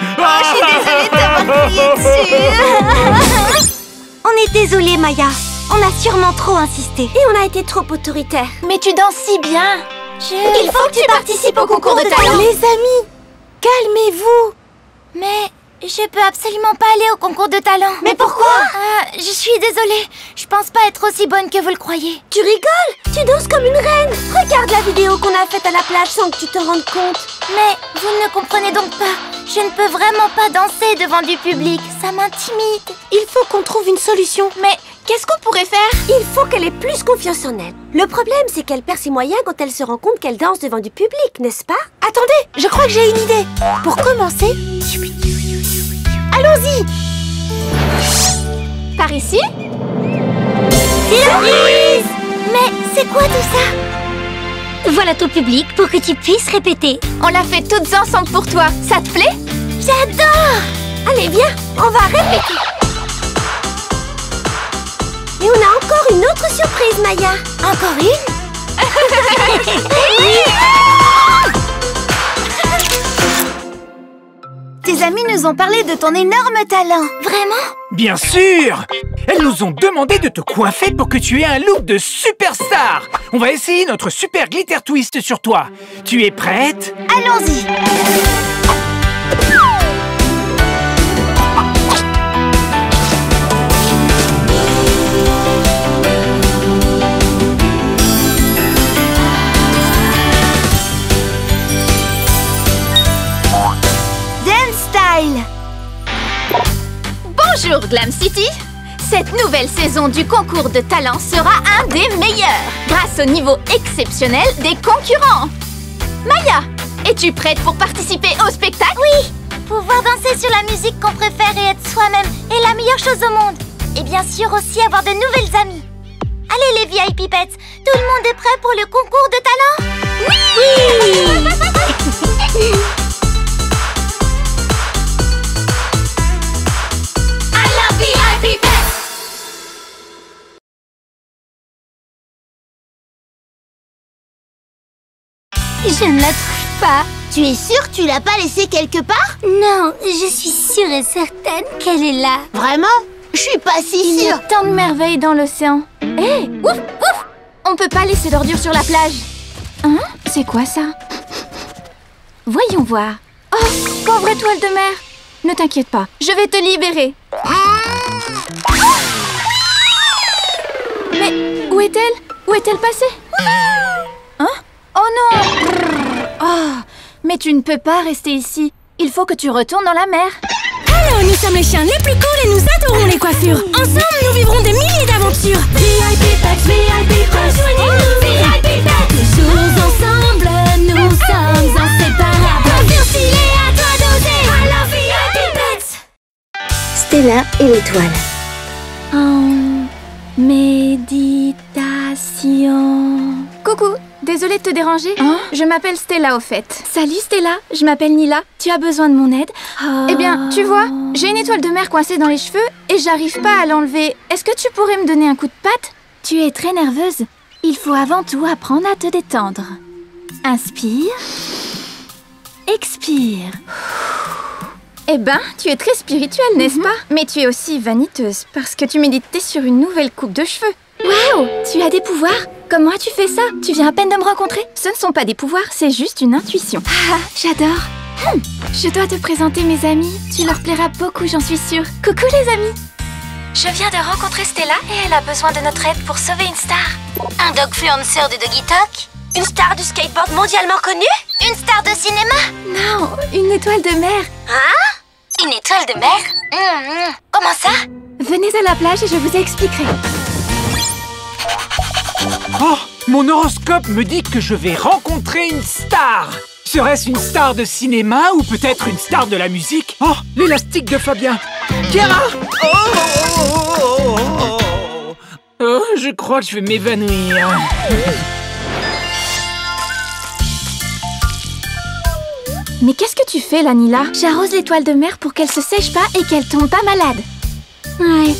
suis désolée de t'avoir crié dessus. On est désolé, Maya. On a sûrement trop insisté. Et on a été trop autoritaire. Mais tu danses si bien. Il faut que tu participes au concours de talent. Les amis, calmez-vous. Mais je peux absolument pas aller au concours de talent. Mais pourquoi? Je suis désolée. Je pense pas être aussi bonne que vous le croyez. Tu rigoles? Tu danses comme une reine. Regarde la vidéo qu'on a faite à la plage sans que tu te rendes compte. Mais vous ne comprenez donc pas. Je ne peux vraiment pas danser devant du public. Ça m'intimide. Il faut qu'on trouve une solution. Mais qu'est-ce qu'on pourrait faire? Il faut qu'elle ait plus confiance en elle. Le problème, c'est qu'elle perd ses moyens quand elle se rend compte qu'elle danse devant du public, n'est-ce pas? Attendez, je crois que j'ai une idée. Pour commencer, allons-y. Par ici? Mais c'est quoi tout ça? Voilà ton public pour que tu puisses répéter. On l'a fait toutes ensemble pour toi. Ça te plaît? J'adore. Allez, viens, on va répéter. Et on a encore une autre surprise, Maya. Encore une? tes amis nous ont parlé de ton énorme talent. Vraiment? Bien sûr! Elles nous ont demandé de te coiffer pour que tu aies un look de superstar. On va essayer notre super glitter twist sur toi. Tu es prête? Allons-y. Bonjour Glam City! Cette nouvelle saison du concours de talent sera un des meilleurs grâce au niveau exceptionnel des concurrents. Maya, es-tu prête pour participer au spectacle? Oui! Pouvoir danser sur la musique qu'on préfère et être soi-même est la meilleure chose au monde. Et bien sûr aussi avoir de nouvelles amies. Allez les VIP Pets, tout le monde est prêt pour le concours de talent? Oui! Je ne la trouve pas. Tu es sûre que tu l'as pas laissée quelque part? Non, je suis sûre et certaine qu'elle est là. Vraiment? Je suis pas si Il y sûre. a tant de merveilles dans l'océan. Hé, ouf, ouf! On peut pas laisser d'ordures sur la plage. Hein? C'est quoi ça? Voyons voir. Oh, pauvre étoile de mer! Ne t'inquiète pas, je vais te libérer. Mais où est-elle? Où est-elle passée? Hein? Oh non! Oh, mais tu ne peux pas rester ici. Il faut que tu retournes dans la mer. Hello, nous sommes les chiens les plus cool et nous adorons les coiffures. Ensemble, nous vivrons des milliers d'aventures. VIP Pets, VIP, rejoignez-nous. VIP Pets, toujours ensemble, nous sommes inséparables. Avion stylé, à toi d'oser. Alors VIP Pets. Stella et l'étoile. En méditation. Coucou, désolée de te déranger. Je m'appelle Stella au fait. Salut Stella, je m'appelle Nila. Tu as besoin de mon aide? Eh bien, tu vois, j'ai une étoile de mer coincée dans les cheveux et j'arrive pas à l'enlever. Est-ce que tu pourrais me donner un coup de patte? Tu es très nerveuse. Il faut avant tout apprendre à te détendre. Inspire. Expire. Eh ben, tu es très spirituelle, n'est-ce pas? Mais tu es aussi vaniteuse parce que tu méditais sur une nouvelle coupe de cheveux. Waouh! Tu as des pouvoirs? Comment as-tu fait ça? Tu viens à peine de me rencontrer? Ce ne sont pas des pouvoirs, c'est juste une intuition. Ah, j'adore! Je dois te présenter mes amis. Tu leur plairas beaucoup, j'en suis sûre. Coucou les amis! Je viens de rencontrer Stella et elle a besoin de notre aide pour sauver une star. Un dogfluencer de Doggy Talk? Une star du skateboard mondialement connue? Une star de cinéma? Non, une étoile de mer. Hein? Une étoile de mer? Comment ça? Venez à la plage et je vous expliquerai. Oh, mon horoscope me dit que je vais rencontrer une star. Serait-ce une star de cinéma ou peut-être une star de la musique? Oh, l'élastique de Fabien. Kiara! Oh, je crois que je vais m'évanouir. Mais qu'est-ce que tu fais là, Nila? J'arrose l'étoile de mer pour qu'elle se sèche pas et qu'elle tombe pas malade. Ouais.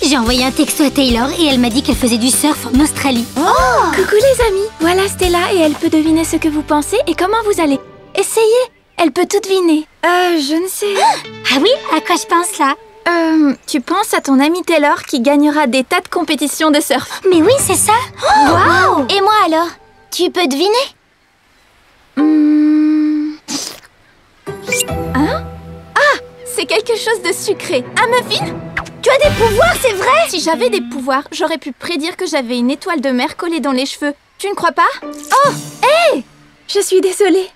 J'ai envoyé un texto à Taylor et elle m'a dit qu'elle faisait du surf en Australie. Oh! Coucou les amis! Voilà Stella et elle peut deviner ce que vous pensez et comment vous allez. Essayez! Elle peut tout deviner. Je ne sais... Ah oui? À quoi je pense là? Tu penses à ton ami Taylor qui gagnera des tas de compétitions de surf. Mais oui, c'est ça! Wow! Et moi alors? Tu peux deviner? Hein? Ah! C'est quelque chose de sucré. Un muffin? Tu as des pouvoirs, c'est vrai? Si j'avais des pouvoirs, j'aurais pu prédire que j'avais une étoile de mer collée dans les cheveux. Tu ne crois pas? Oh! Hé! Je suis désolée.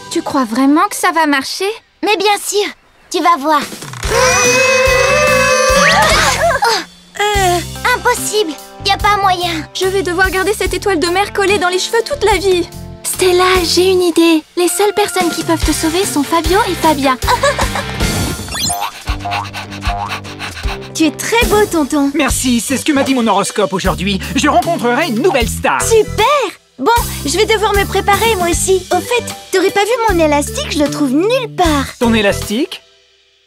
Tu crois vraiment que ça va marcher? Mais bien sûr! Tu vas voir! Impossible! Y a pas moyen! Je vais devoir garder cette étoile de mer collée dans les cheveux toute la vie. Stella, j'ai une idée. Les seules personnes qui peuvent te sauver sont Fabio et Fabia. Tu es très beau, tonton. Merci, c'est ce que m'a dit mon horoscope aujourd'hui. Je rencontrerai une nouvelle star. Super! Bon, je vais devoir me préparer, moi aussi. Au fait, t'aurais pas vu mon élastique? Je le trouve nulle part. Ton élastique?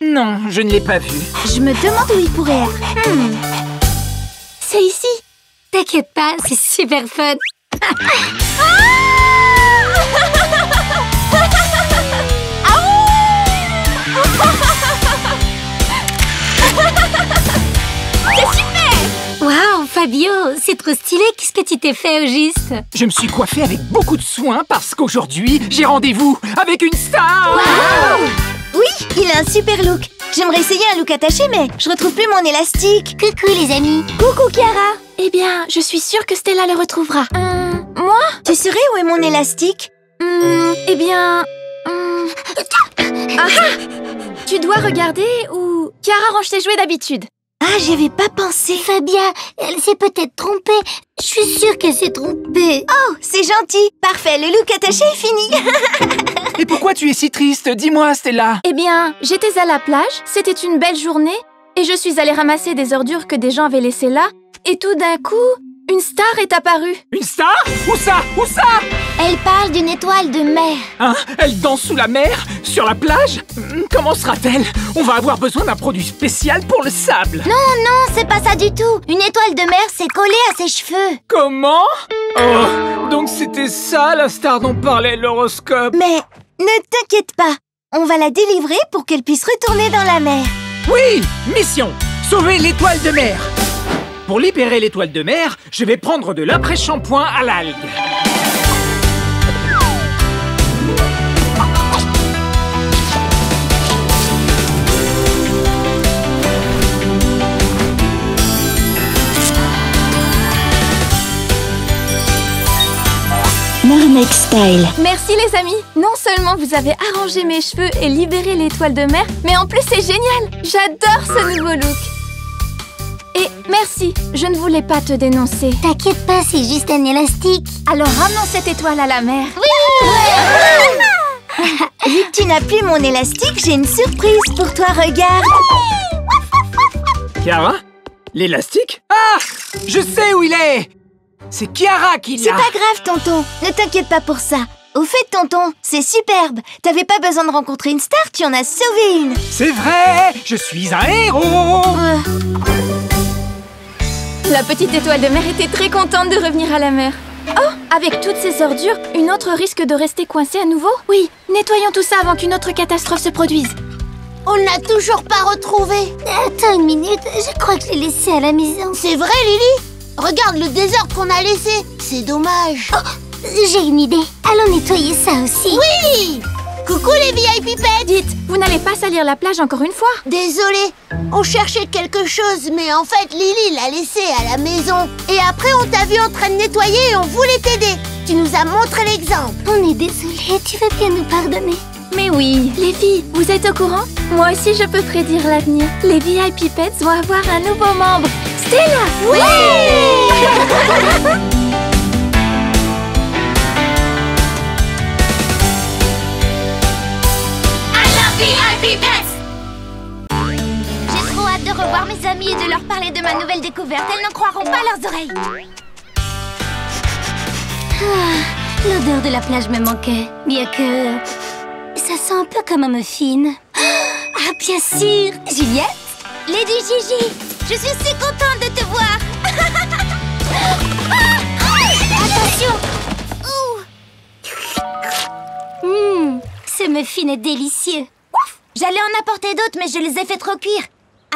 Non, je ne l'ai pas vu. Je me demande où il pourrait être. C'est ici. T'inquiète pas, c'est super fun. Fabio, c'est trop stylé. Qu'est-ce que tu t'es fait au juste? Je me suis coiffé avec beaucoup de soin parce qu'aujourd'hui, j'ai rendez-vous avec une star. Oui, il a un super look. J'aimerais essayer un look attaché, mais je retrouve plus mon élastique. Coucou les amis. Coucou Chiara. Eh bien, je suis sûre que Stella le retrouvera. Moi? Tu saurais où est mon élastique? Eh bien... Tu dois regarder où Chiara range ses jouets d'habitude. Ah, j'y avais pas pensé. Fabia, elle s'est peut-être trompée. Je suis sûre qu'elle s'est trompée. Oh, c'est gentil. Parfait, le look attaché est fini. Et pourquoi tu es si triste? Dis-moi, Stella. Eh bien, j'étais à la plage, c'était une belle journée, et je suis allée ramasser des ordures que des gens avaient laissées là, et tout d'un coup, une star est apparue. Une star? Où ça? Où ça? Elle parle d'une étoile de mer. Hein? Elle danse sous la mer? Sur la plage? Comment sera-t-elle? On va avoir besoin d'un produit spécial pour le sable. Non, c'est pas ça du tout. Une étoile de mer s'est collée à ses cheveux. Comment? Oh, donc c'était ça la star dont parlait l'horoscope. Mais ne t'inquiète pas, on va la délivrer pour qu'elle puisse retourner dans la mer. Oui! Mission! Sauver l'étoile de mer! Pour libérer l'étoile de mer, je vais prendre de l'après-shampoing à l'algue. Marmec Style. Merci les amis. Non seulement vous avez arrangé mes cheveux et libéré l'étoile de mer, mais en plus c'est génial. J'adore ce nouveau look. Et merci, je ne voulais pas te dénoncer. T'inquiète pas, c'est juste un élastique. Alors ramenons cette étoile à la mer. Vu que tu n'as plus mon élastique, j'ai une surprise pour toi, regarde. Chiara? L'élastique? Ah! Je sais où il est! C'est Chiara qui l'a! C'est pas grave, tonton. Ne t'inquiète pas pour ça. Au fait, tonton, c'est superbe. T'avais pas besoin de rencontrer une star, tu en as sauvé une. C'est vrai! Je suis un héros! La petite étoile de mer était très contente de revenir à la mer. Oh, avec toutes ces ordures, une autre risque de rester coincée à nouveau? Oui, nettoyons tout ça avant qu'une autre catastrophe se produise. On ne l'a toujours pas retrouvé. Attends une minute, je crois que je l'ai laissé à la maison. C'est vrai, Lily? Regarde le désordre qu'on a laissé. C'est dommage. J'ai une idée. Allons nettoyer ça aussi. Oui! Coucou les VIP pets! Dites, vous n'allez pas salir la plage encore une fois? Désolée, on cherchait quelque chose, mais en fait Lily l'a laissé à la maison. Et après on t'a vu en train de nettoyer et on voulait t'aider. Tu nous as montré l'exemple. On est désolé, tu veux bien nous pardonner? Mais oui, les filles, vous êtes au courant? Moi aussi je peux prédire l'avenir. Les VIP Pets vont avoir un nouveau membre. Stella! Oui! VIP Pets! J'ai trop hâte de revoir mes amis et de leur parler de ma nouvelle découverte. Elles n'en croiront pas leurs oreilles. L'odeur de la plage me manquait. Bien que... ça sent un peu comme un muffin. Ah, bien sûr! Juliette? Lady Gigi, je suis si contente de te voir. Attention! Ce muffin est délicieux. J'allais en apporter d'autres, mais je les ai fait trop cuire.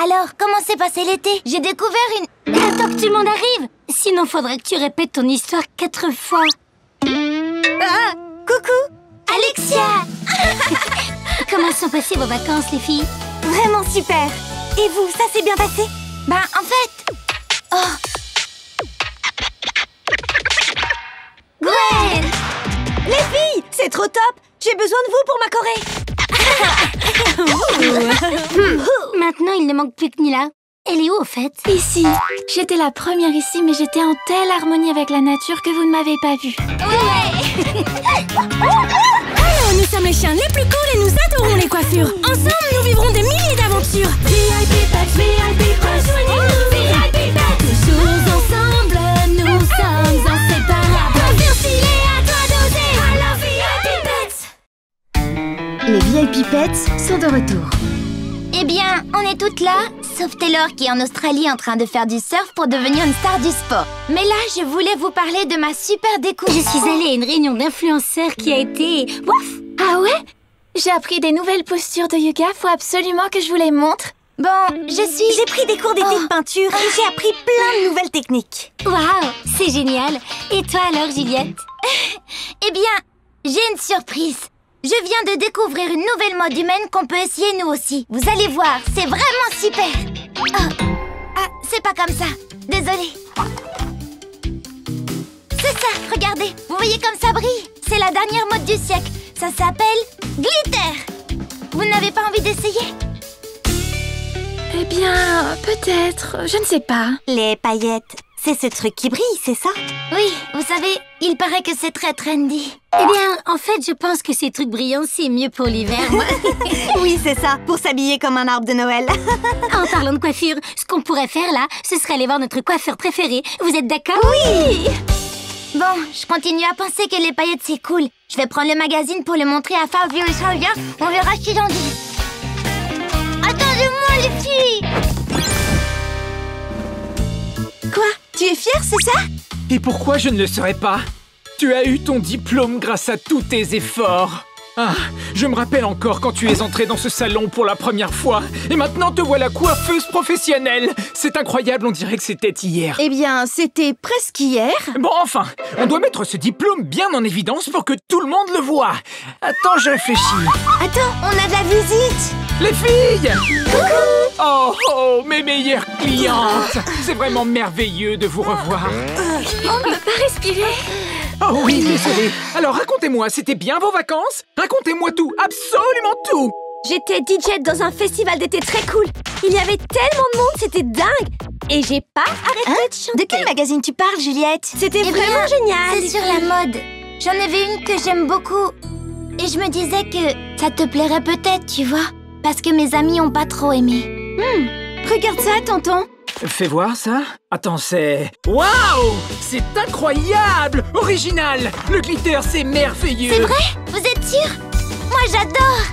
Alors, comment s'est passé l'été? J'ai découvert une... Attends que tout le monde arrive. Sinon, faudrait que tu répètes ton histoire 4 fois. Ah, coucou, Alexia! Comment sont passées vos vacances, les filles? vraiment super. Et vous, ça s'est bien passé? Ben, en fait... Oh! Gwen! Les filles, c'est trop top. J'ai besoin de vous pour ma choré. Maintenant, il ne manque plus que Nila. Elle est où, au fait? Ici. J'étais la première ici, mais j'étais en telle harmonie avec la nature que vous ne m'avez pas vue. Alors, nous sommes les chiens les plus cool et nous adorons les coiffures. Ensemble, nous vivrons des milliers d'aventures. VIP Pets, VIP, rejoignez-nous. VIP Pets, toujours ensemble, nous sommes inséparables. Coiffure stylée, à toi d'oser. Alors, VIP Pets. Les VIP Pets sont de retour. Eh bien, on est toutes là, sauf Taylor qui est en Australie en train de faire du surf pour devenir une star du sport. Mais là, je voulais vous parler de ma super découverte. Je suis allée à une réunion d'influenceurs qui a été... Ouf! Ah ouais? J'ai appris des nouvelles postures de yoga, faut absolument que je vous les montre. Bon, J'ai pris des cours d'été de peinture et j'ai appris plein de nouvelles techniques. Waouh, c'est génial. Et toi alors, Juliette? Eh bien, j'ai une surprise. Je viens de découvrir une nouvelle mode humaine qu'on peut essayer nous aussi. Vous allez voir, c'est vraiment super. Ah, c'est pas comme ça. Désolée. C'est ça, regardez. Vous voyez comme ça brille? C'est la dernière mode du siècle. Ça s'appelle glitter. Vous n'avez pas envie d'essayer? Eh bien, peut-être, je ne sais pas. Les paillettes, c'est ce truc qui brille, c'est ça? Oui, vous savez, il paraît que c'est très trendy. Eh bien, en fait, je pense que ces trucs brillants, c'est mieux pour l'hiver, moi. Oui, c'est ça, pour s'habiller comme un arbre de Noël. En parlant de coiffure, ce qu'on pourrait faire là, ce serait aller voir notre coiffeur préféré. Vous êtes d'accord? Oui! Bon, je continue à penser que les paillettes, c'est cool. Je vais prendre le magazine pour le montrer à Fabio et Sylvia. On verra ce qu'ils en disent. Attendez-moi, les filles! Quoi? Tu es fière, c'est ça? Et pourquoi je ne le serais pas? Tu as eu ton diplôme grâce à tous tes efforts. Ah, je me rappelle encore quand tu es entrée dans ce salon pour la première fois. Et maintenant te voilà coiffeuse professionnelle. C'est incroyable, on dirait que c'était hier. Eh bien, c'était presque hier. Bon, enfin, on doit mettre ce diplôme bien en évidence pour que tout le monde le voie. Attends, je réfléchis. Attends, on a de la visite. Les filles! Oh, oh, mes meilleures clientes! C'est vraiment merveilleux de vous revoir. On ne peut pas respirer. Oh oui, désolé. Alors racontez-moi, c'était bien vos vacances? Racontez-moi tout, absolument tout! J'étais DJ dans un festival d'été très cool. Il y avait tellement de monde, c'était dingue. Et j'ai pas arrêté de chanter. De quel magazine tu parles, Juliette? C'était Eh bien, vraiment génial. C'est sur la mode. J'en avais une que j'aime beaucoup. Et je me disais que ça te plairait peut-être, tu vois. Parce que mes amis ont pas trop aimé. Regarde ça, tonton. Fais voir ça. Attends, c'est... Waouh! C'est incroyable! Original! Le glitter, c'est merveilleux! C'est vrai? Vous êtes sûr? Moi, j'adore!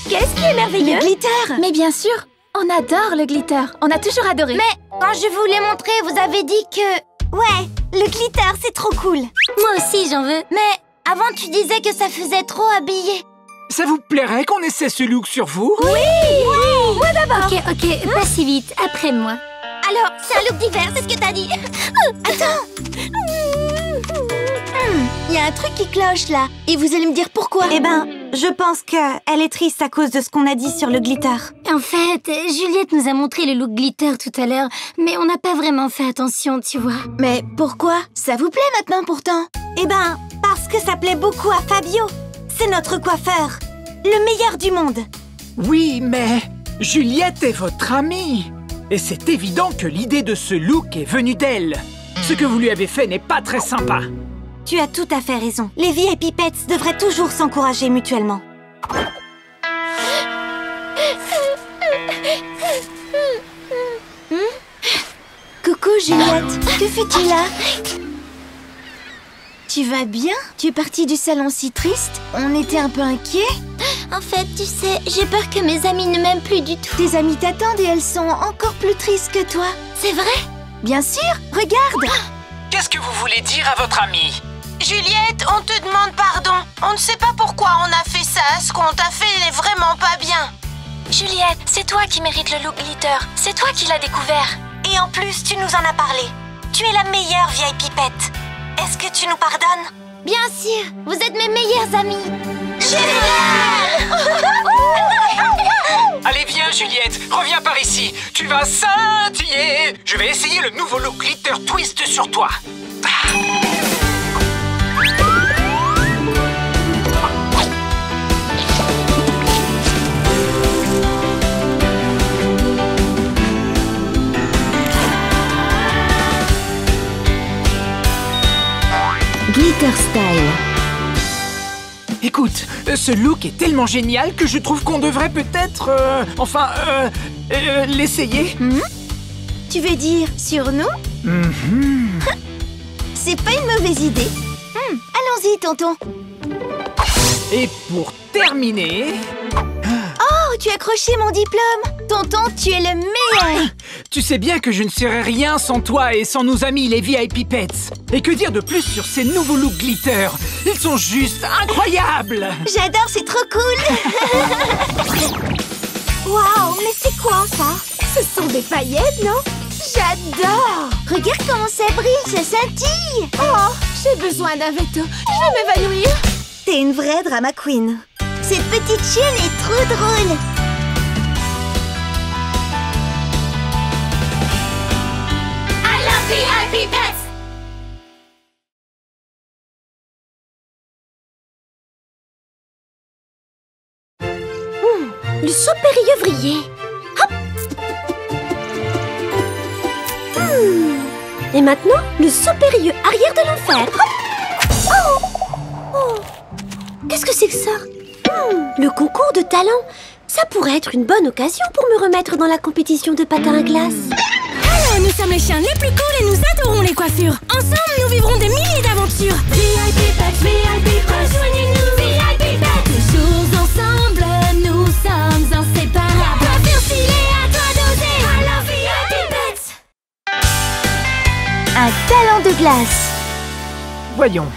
Qu'est-ce qui est merveilleux? Le glitter. Mais bien sûr, on adore le glitter. On a toujours adoré. Mais quand je vous l'ai montré, vous avez dit que... Ouais, le glitter, c'est trop cool. Moi aussi, j'en veux. Mais avant, tu disais que ça faisait trop habillé. Ça vous plairait qu'on essaie ce look sur vous? Moi d'abord. Ok, pas si vite. Après moi. Alors, c'est un look d'hiver, c'est ce que t'as dit. Il y a un truc qui cloche, là. Et vous allez me dire pourquoi? Eh ben, je pense qu'elle est triste à cause de ce qu'on a dit sur le glitter. En fait, Juliette nous a montré le look glitter tout à l'heure, mais on n'a pas vraiment fait attention, tu vois. Mais pourquoi? Ça vous plaît maintenant, pourtant? Eh ben, parce que ça plaît beaucoup à Fabio. C'est notre coiffeur. Le meilleur du monde. Oui, mais Juliette est votre amie. Et c'est évident que l'idée de ce look est venue d'elle. Ce que vous lui avez fait n'est pas très sympa. Tu as tout à fait raison. Les VIP Pets devraient toujours s'encourager mutuellement. Coucou, Juliette. Que fais-tu là? Tu vas bien? Tu es partie du salon si triste? On était un peu inquiets. En fait, tu sais, j'ai peur que mes amis ne m'aiment plus du tout. Tes amies t'attendent et elles sont encore plus tristes que toi. C'est vrai? Bien sûr, regarde. Qu'est-ce que vous voulez dire à votre amie? Juliette, on te demande pardon. On ne sait pas pourquoi on a fait ça. Ce qu'on t'a fait n'est vraiment pas bien. Juliette, c'est toi qui mérites le look glitter. C'est toi qui l'as découvert. Et en plus, tu nous en as parlé. Tu es la meilleure vieille pipette. Est-ce que tu nous pardonnes? Bien sûr, vous êtes mes meilleurs amis. Allez, viens, Juliette, reviens par ici. Tu vas scintiller. Je vais essayer le nouveau look glitter twist sur toi. Glitter Style. Écoute, ce look est tellement génial que je trouve qu'on devrait peut-être... l'essayer. Tu veux dire sur nous? C'est pas une mauvaise idée. Allons-y, tonton. Et pour terminer... Oh, tu as croché mon diplôme. Tonton, tu es le meilleur. Tu sais bien que je ne serais rien sans toi et sans nos amis les VIP Pets. Et que dire de plus sur ces nouveaux looks glitter? Ils sont juste incroyables. J'adore, c'est trop cool. Waouh, mais c'est quoi ça? les paillettes, non? J'adore! Regarde comment ça brille, ça scintille! Oh, j'ai besoin d'un veto. Je vais m'évanouir. T'es une vraie drama queen. Cette petite chienne est trop drôle. I love VIP Pets. Le saut périlleuvrier. Hop. Et maintenant, le saut périlleux arrière de l'enfer. Hop. Oh. Qu'est-ce que c'est que ça? Le concours de talent. Ça pourrait être une bonne occasion pour me remettre dans la compétition de patin à glace. Alors, nous sommes les chiens les plus cool et nous adorons les coiffures. Ensemble, nous vivrons des milliers d'aventures. VIP Pets, rejoignez-nous. VIP Pets, toujours ensemble, nous sommes inséparables. Coiffure stylée, à toi d'oser. Alors, VIP Pets. Un talent de glace. Voyons,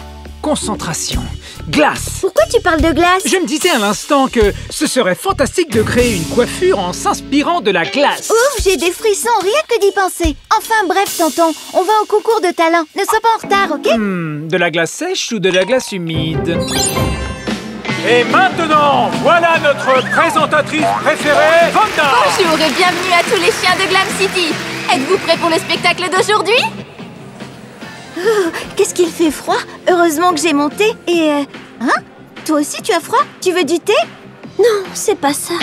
concentration. Glace. Pourquoi tu parles de glace? Je me disais à l'instant que ce serait fantastique de créer une coiffure en s'inspirant de la glace. Ouf, j'ai des frissons, rien que d'y penser. Enfin bref, tonton, on va au concours de talent. Ne sois pas en retard, ok? De la glace sèche ou de la glace humide? Et maintenant, voilà notre présentatrice préférée, Vonda. Bonjour et bienvenue à tous les chiens de Glam City. Êtes-vous prêts pour le spectacle d'aujourd'hui? Qu'est-ce qu'il fait froid? Heureusement que j'ai mon thé et... Hein? Toi aussi tu as froid? Tu veux du thé? Non, c'est pas ça.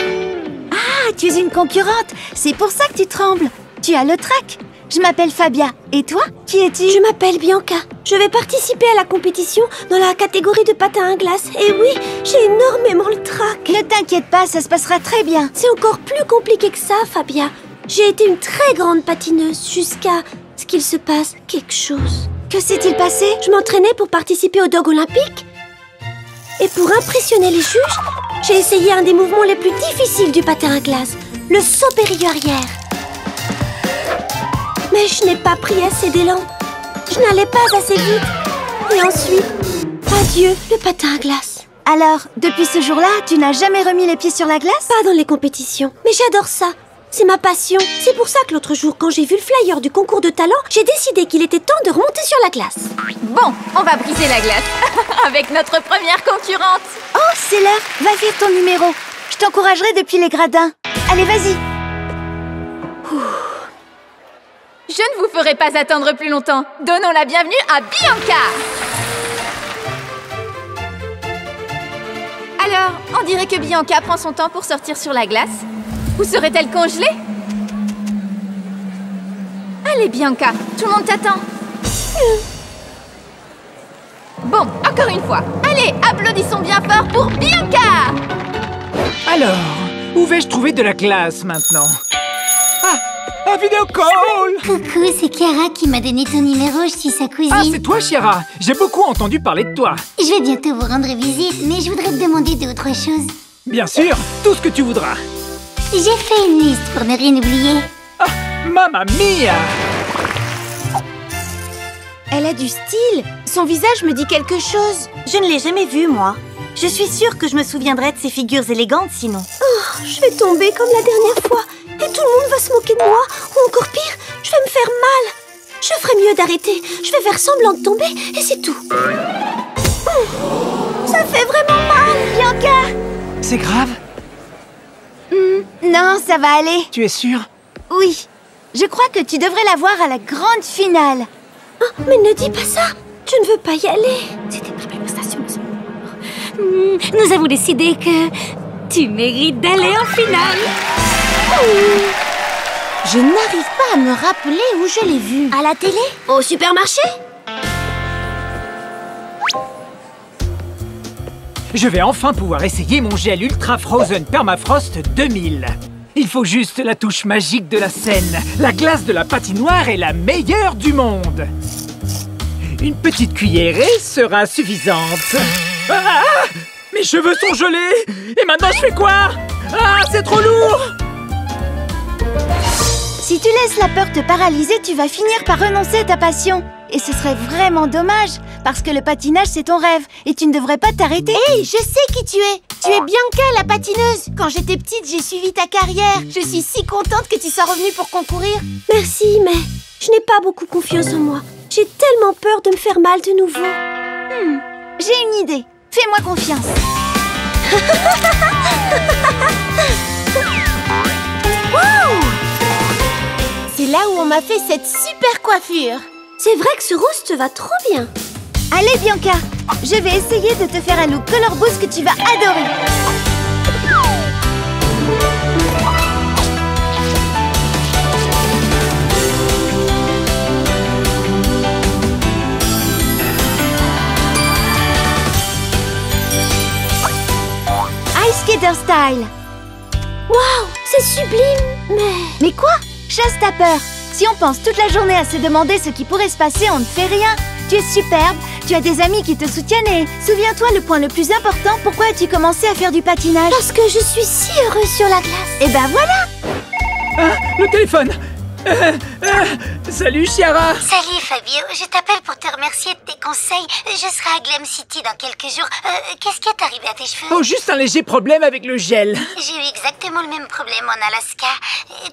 Ah, tu es une concurrente. C'est pour ça que tu trembles. Tu as le trac. Je m'appelle Fabia. Et toi? Qui es-tu? Je m'appelle Bianca. Je vais participer à la compétition dans la catégorie de patin à glace. Et oui, j'ai énormément le trac. Ne t'inquiète pas, ça se passera très bien. C'est encore plus compliqué que ça, Fabia. J'ai été une très grande patineuse jusqu'à ce qu'il se passe quelque chose. Que s'est-il passé? Je m'entraînais pour participer aux Dogs olympiques. Et pour impressionner les juges, j'ai essayé un des mouvements les plus difficiles du patin à glace, le saut périlleux arrière. Mais je n'ai pas pris assez d'élan. Je n'allais pas assez vite. Et ensuite, adieu le patin à glace. Alors, depuis ce jour-là, tu n'as jamais remis les pieds sur la glace? Pas dans les compétitions, mais j'adore ça. C'est ma passion. C'est pour ça que l'autre jour, quand j'ai vu le flyer du concours de talent, j'ai décidé qu'il était temps de remonter sur la glace. Bon, on va briser la glace avec notre première concurrente. Oh, c'est l'heure. Va faire ton numéro. Je t'encouragerai depuis les gradins. Allez, vas-y. Je ne vous ferai pas attendre plus longtemps. Donnons la bienvenue à Bianca. Alors, on dirait que Bianca prend son temps pour sortir sur la glace. Où serait-elle congelée? Allez, Bianca, tout le monde t'attend. Bon, encore une fois. Allez, applaudissons bien fort pour Bianca. Alors, où vais-je trouver de la glace maintenant? Ah, un vidéo call! Coucou, c'est Chiara qui m'a donné ton numéro, je suis sa cousine. Ah, c'est toi, Chiara. J'ai beaucoup entendu parler de toi. Je vais bientôt vous rendre visite, mais je voudrais te demander d'autres choses. Bien sûr, tout ce que tu voudras. J'ai fait une liste pour ne rien oublier. Ah, mamma mia! Elle a du style. Son visage me dit quelque chose. Je ne l'ai jamais vue, moi. Je suis sûre que je me souviendrai de ces figures élégantes, sinon. Oh, je vais tomber comme la dernière fois. Et tout le monde va se moquer de moi. Ou encore pire, je vais me faire mal. Je ferais mieux d'arrêter. Je vais faire semblant de tomber et c'est tout. Ça fait vraiment mal, Bianca. C'est grave? Non, ça va aller. Tu es sûre? Oui. Je crois que tu devrais la voir à la grande finale. Oh, mais ne dis pas ça. Je ne veux pas y aller. C'était ma prestation. Nous avons décidé que tu mérites d'aller en finale. Je n'arrive pas à me rappeler où je l'ai vue. À la télé? Au supermarché? Je vais enfin pouvoir essayer mon gel Ultra Frozen Permafrost 2000. Il faut juste la touche magique de la scène. La glace de la patinoire est la meilleure du monde. Une petite cuillerée sera suffisante. Ah! Mes cheveux sont gelés. Et maintenant je fais quoi? Ah, c'est trop lourd. Si tu laisses la peur te paralyser, tu vas finir par renoncer à ta passion. Et ce serait vraiment dommage, parce que le patinage, c'est ton rêve, et tu ne devrais pas t'arrêter. Hey, je sais qui tu es. Tu es Bianca, la patineuse. Quand j'étais petite, j'ai suivi ta carrière. Je suis si contente que tu sois revenue pour concourir. Merci, mais je n'ai pas beaucoup confiance en moi. J'ai tellement peur de me faire mal de nouveau. J'ai une idée. Fais-moi confiance. Wow! C'est là où on m'a fait cette super coiffure. C'est vrai que ce rose te va trop bien. Allez, Bianca, je vais essayer de te faire un look Color Boost que tu vas adorer. Ice Skater Style. Waouh, c'est sublime, Mais quoi? Chasse ta peur. Si on pense toute la journée à se demander ce qui pourrait se passer, on ne fait rien. Tu es superbe, tu as des amis qui te soutiennent et souviens-toi le point le plus important, pourquoi as-tu commencé à faire du patinage? Parce que je suis si heureuse sur la glace. Et ben voilà! Ah, le téléphone. Salut, Chiara. Salut Fabio, je t'appelle pour te remercier de tes conseils. Je serai à Glam City dans quelques jours. Qu'est-ce qui est arrivé à tes cheveux? Oh, juste un léger problème avec le gel. J'ai eu exactement le même problème en Alaska.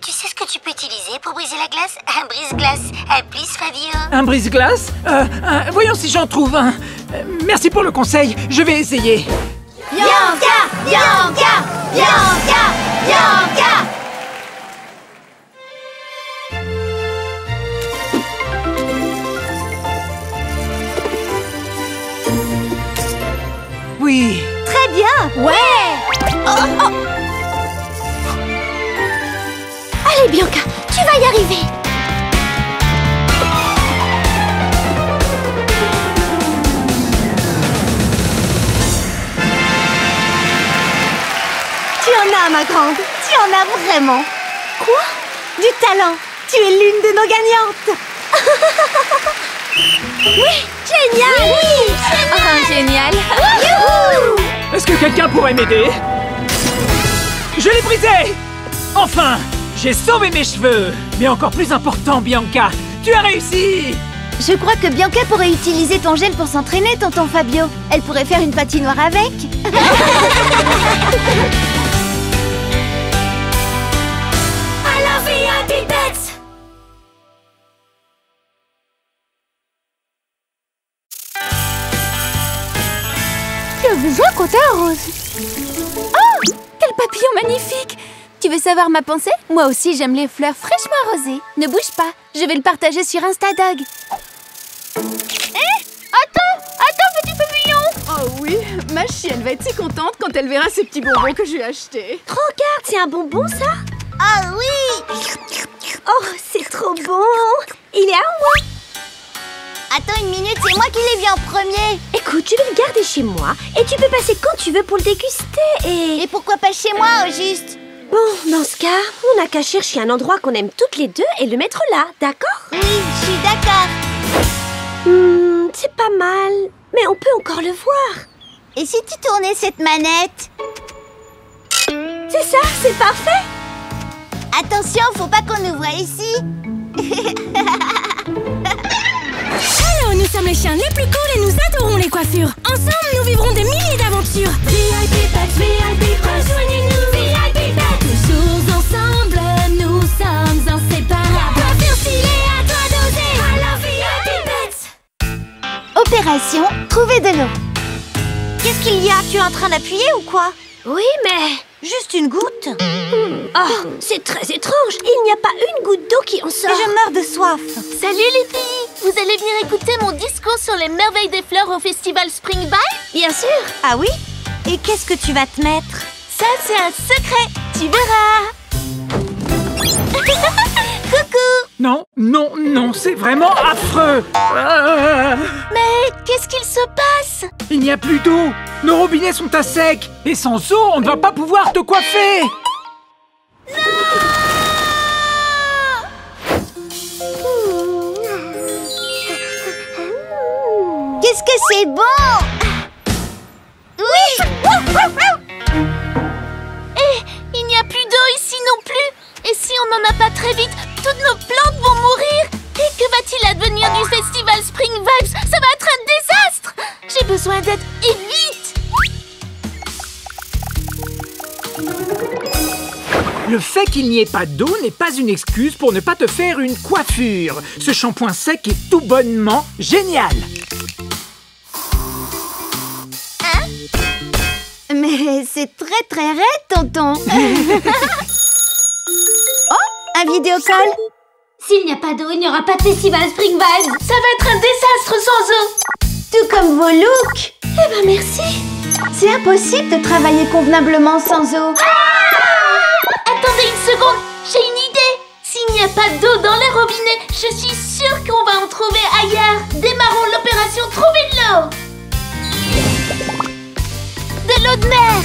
Tu sais ce que tu peux utiliser pour briser la glace? Un brise-glace. Please Fabio. Un brise-glace. Voyons si j'en trouve un. Merci pour le conseil, je vais essayer. Bianca! Bianca! Bianca! Bianca! Oui. Très bien! Ouais! Allez, Bianca, tu vas y arriver. Tu en as, ma grande! Tu en as vraiment! Quoi? Du talent! Tu es l'une de nos gagnantes! Oui, génial. Oui, Oh, génial! Est-ce que quelqu'un pourrait m'aider? Je l'ai brisé! Enfin, j'ai sauvé mes cheveux. Mais encore plus important, Bianca, tu as réussi! Je crois que Bianca pourrait utiliser ton gel pour s'entraîner, tonton Fabio. Elle pourrait faire une patinoire avec. Alors VIP Pets! Tu as besoin qu'on t'arrose. Oh! Quel papillon magnifique! Tu veux savoir ma pensée? Moi aussi, j'aime les fleurs fraîchement arrosées. Ne bouge pas, je vais le partager sur Instadog. Attends, petit papillon! Oh oui, ma chienne va être si contente quand elle verra ces petits bonbons que j'ai achetés. Regarde, c'est un bonbon, ça? Ah oui! Oh, c'est trop bon. Il est à moi. Attends une minute, c'est moi qui l'ai vu en premier. Écoute, je vais le garder chez moi et tu peux passer quand tu veux pour le déguster Et pourquoi pas chez moi, au juste? Bon, dans ce cas, on n'a qu'à chercher un endroit qu'on aime toutes les deux et le mettre là, d'accord? Oui, je suis d'accord. C'est pas mal, mais on peut encore le voir. Et si tu tournais cette manette? C'est ça, c'est parfait. Attention, faut pas qu'on nous voie ici. Hello, nous sommes les chiens les plus cool et nous adorons les coiffures. Ensemble, nous vivrons des milliers d'aventures. VIP Pets, VIP, rejoignez-nous. VIP Pets, toujours ensemble, nous sommes inséparables. Coiffure stylée, à toi d'oser. Alors VIP Pets. Opération, trouver de l'eau. Qu'est-ce qu'il y a? Tu es en train d'appuyer ou quoi? Oui, mais... Juste une goutte. Oh, c'est très étrange. Il n'y a pas une goutte d'eau qui en sort. Je meurs de soif. Salut les filles! Vous allez venir écouter mon discours sur les merveilles des fleurs au festival Spring Vibes? Bien sûr. Ah oui? Et qu'est-ce que tu vas te mettre? Ça, c'est un secret! Tu verras! Coucou! Non, non, non, c'est vraiment affreux. Mais qu'est-ce qu'il se passe? Il n'y a plus d'eau. Nos robinets sont à sec. Et sans eau, on ne va pas pouvoir te coiffer. Qu'est-ce que c'est bon! Oui! Il n'y a plus d'eau ici non plus! Et si on n'en a pas très vite, toutes nos plantes vont mourir! Et que va-t-il advenir du festival Spring Vibes? Ça va être un désastre! J'ai besoin d'aide et vite! Le fait qu'il n'y ait pas d'eau n'est pas une excuse pour ne pas te faire une coiffure. Ce shampoing sec est tout bonnement génial. Mais c'est très raide, tonton. Oh, un vidéocall. S'il n'y a pas d'eau, il n'y aura pas de festival Spring Vibes. Ça va être un désastre sans eau. Tout comme vos looks. Eh ben merci. C'est impossible de travailler convenablement sans eau. Attendez une seconde, j'ai une idée. S'il n'y a pas d'eau dans les robinets, je suis sûre qu'on va en trouver ailleurs. Démarrons l'opération Trouver de l'eau. De l'eau de mer.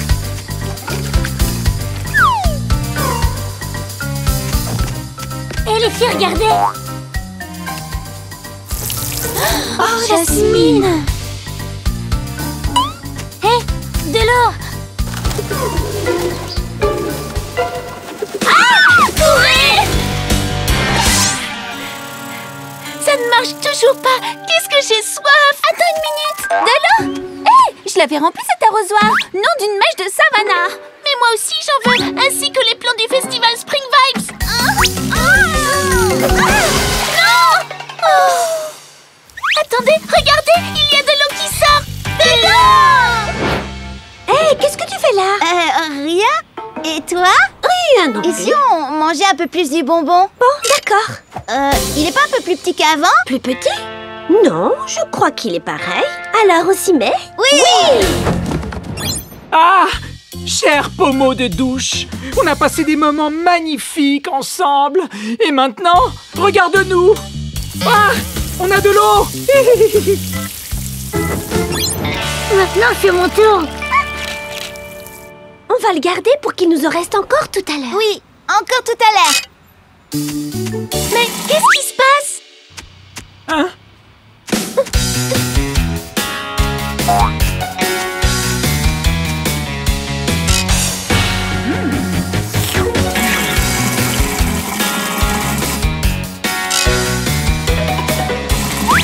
Hé les filles, regardez. Oh, Jasmine. Hé, de l'eau. Courez! Ça ne marche toujours pas. Qu'est-ce que j'ai soif. Attends une minute. De l'eau. Hé, je l'avais rempli cet arrosoir. Nom d'une mèche de savannah. Mais moi aussi j'en veux, ainsi que les plans du festival Spring Vibes. Non! Attendez, regardez, il y a de l'eau qui sort. De l'eau! Hé, qu'est-ce que tu fais là? Rien. Et toi? Rien non Et plus. si on mangeait un peu plus du bonbon? Bon, d'accord. Il est pas un peu plus petit qu'avant? Plus petit? Non, je crois qu'il est pareil. Alors, on s'y met? Oui! Ah! Cher pommeau de douche, on a passé des moments magnifiques ensemble. Et maintenant, regarde-nous. Ah! On a de l'eau. Maintenant, c'est mon tour. On va le garder pour qu'il nous en reste encore tout à l'heure. Oui, encore tout à l'heure. Mais qu'est-ce qui se passe? Hein?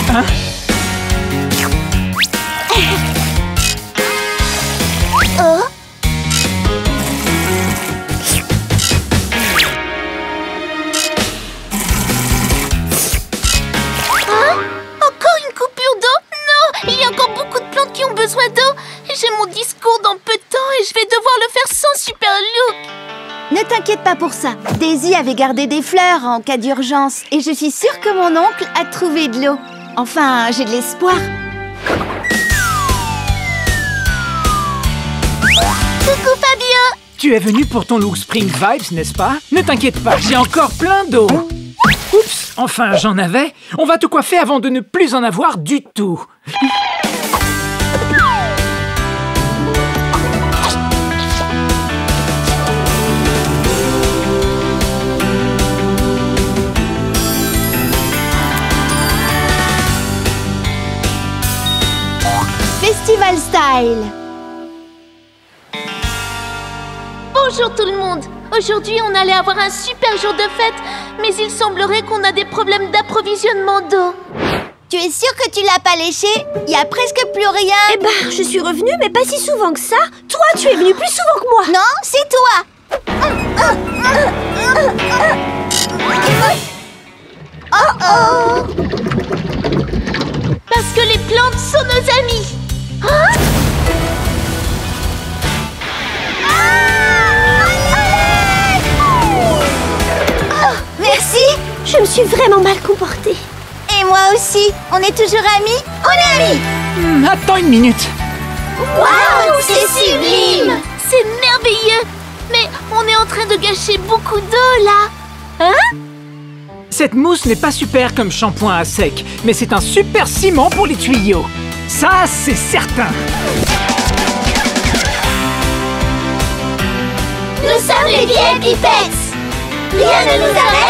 Hein? Oh! Encore une coupure d'eau? Non! Il y a encore beaucoup de plantes qui ont besoin d'eau. J'ai mon discours dans peu de temps et je vais devoir le faire sans super look. Ne t'inquiète pas pour ça. Daisy avait gardé des fleurs en cas d'urgence. Et je suis sûre que mon oncle a trouvé de l'eau. Enfin, j'ai de l'espoir. Coucou Fabio! Tu es venu pour ton look Spring Vibes, n'est-ce pas? Ne t'inquiète pas, j'ai encore plein d'eau. Oups, enfin j'en avais. On va te coiffer avant de ne plus en avoir du tout. Festival Style. Bonjour tout le monde! Aujourd'hui, on allait avoir un super jour de fête, mais il semblerait qu'on a des problèmes d'approvisionnement d'eau. Tu es sûre que tu l'as pas léché? Il y a presque plus rien. Eh ben, je suis revenue, mais pas si souvent que ça. Toi, tu es venu plus souvent que moi. Non, c'est toi. Parce que les plantes sont nos amis. Hein? Merci. Je me suis vraiment mal comportée. Et moi aussi. On est toujours amis? On est amis. Attends une minute. Waouh, c'est sublime. C'est merveilleux. Mais on est en train de gâcher beaucoup d'eau là. Hein? Cette mousse n'est pas super comme shampoing à sec, mais c'est un super ciment pour les tuyaux. Ça, c'est certain. Nous sommes les VIP Pets. Rien ne nous arrête.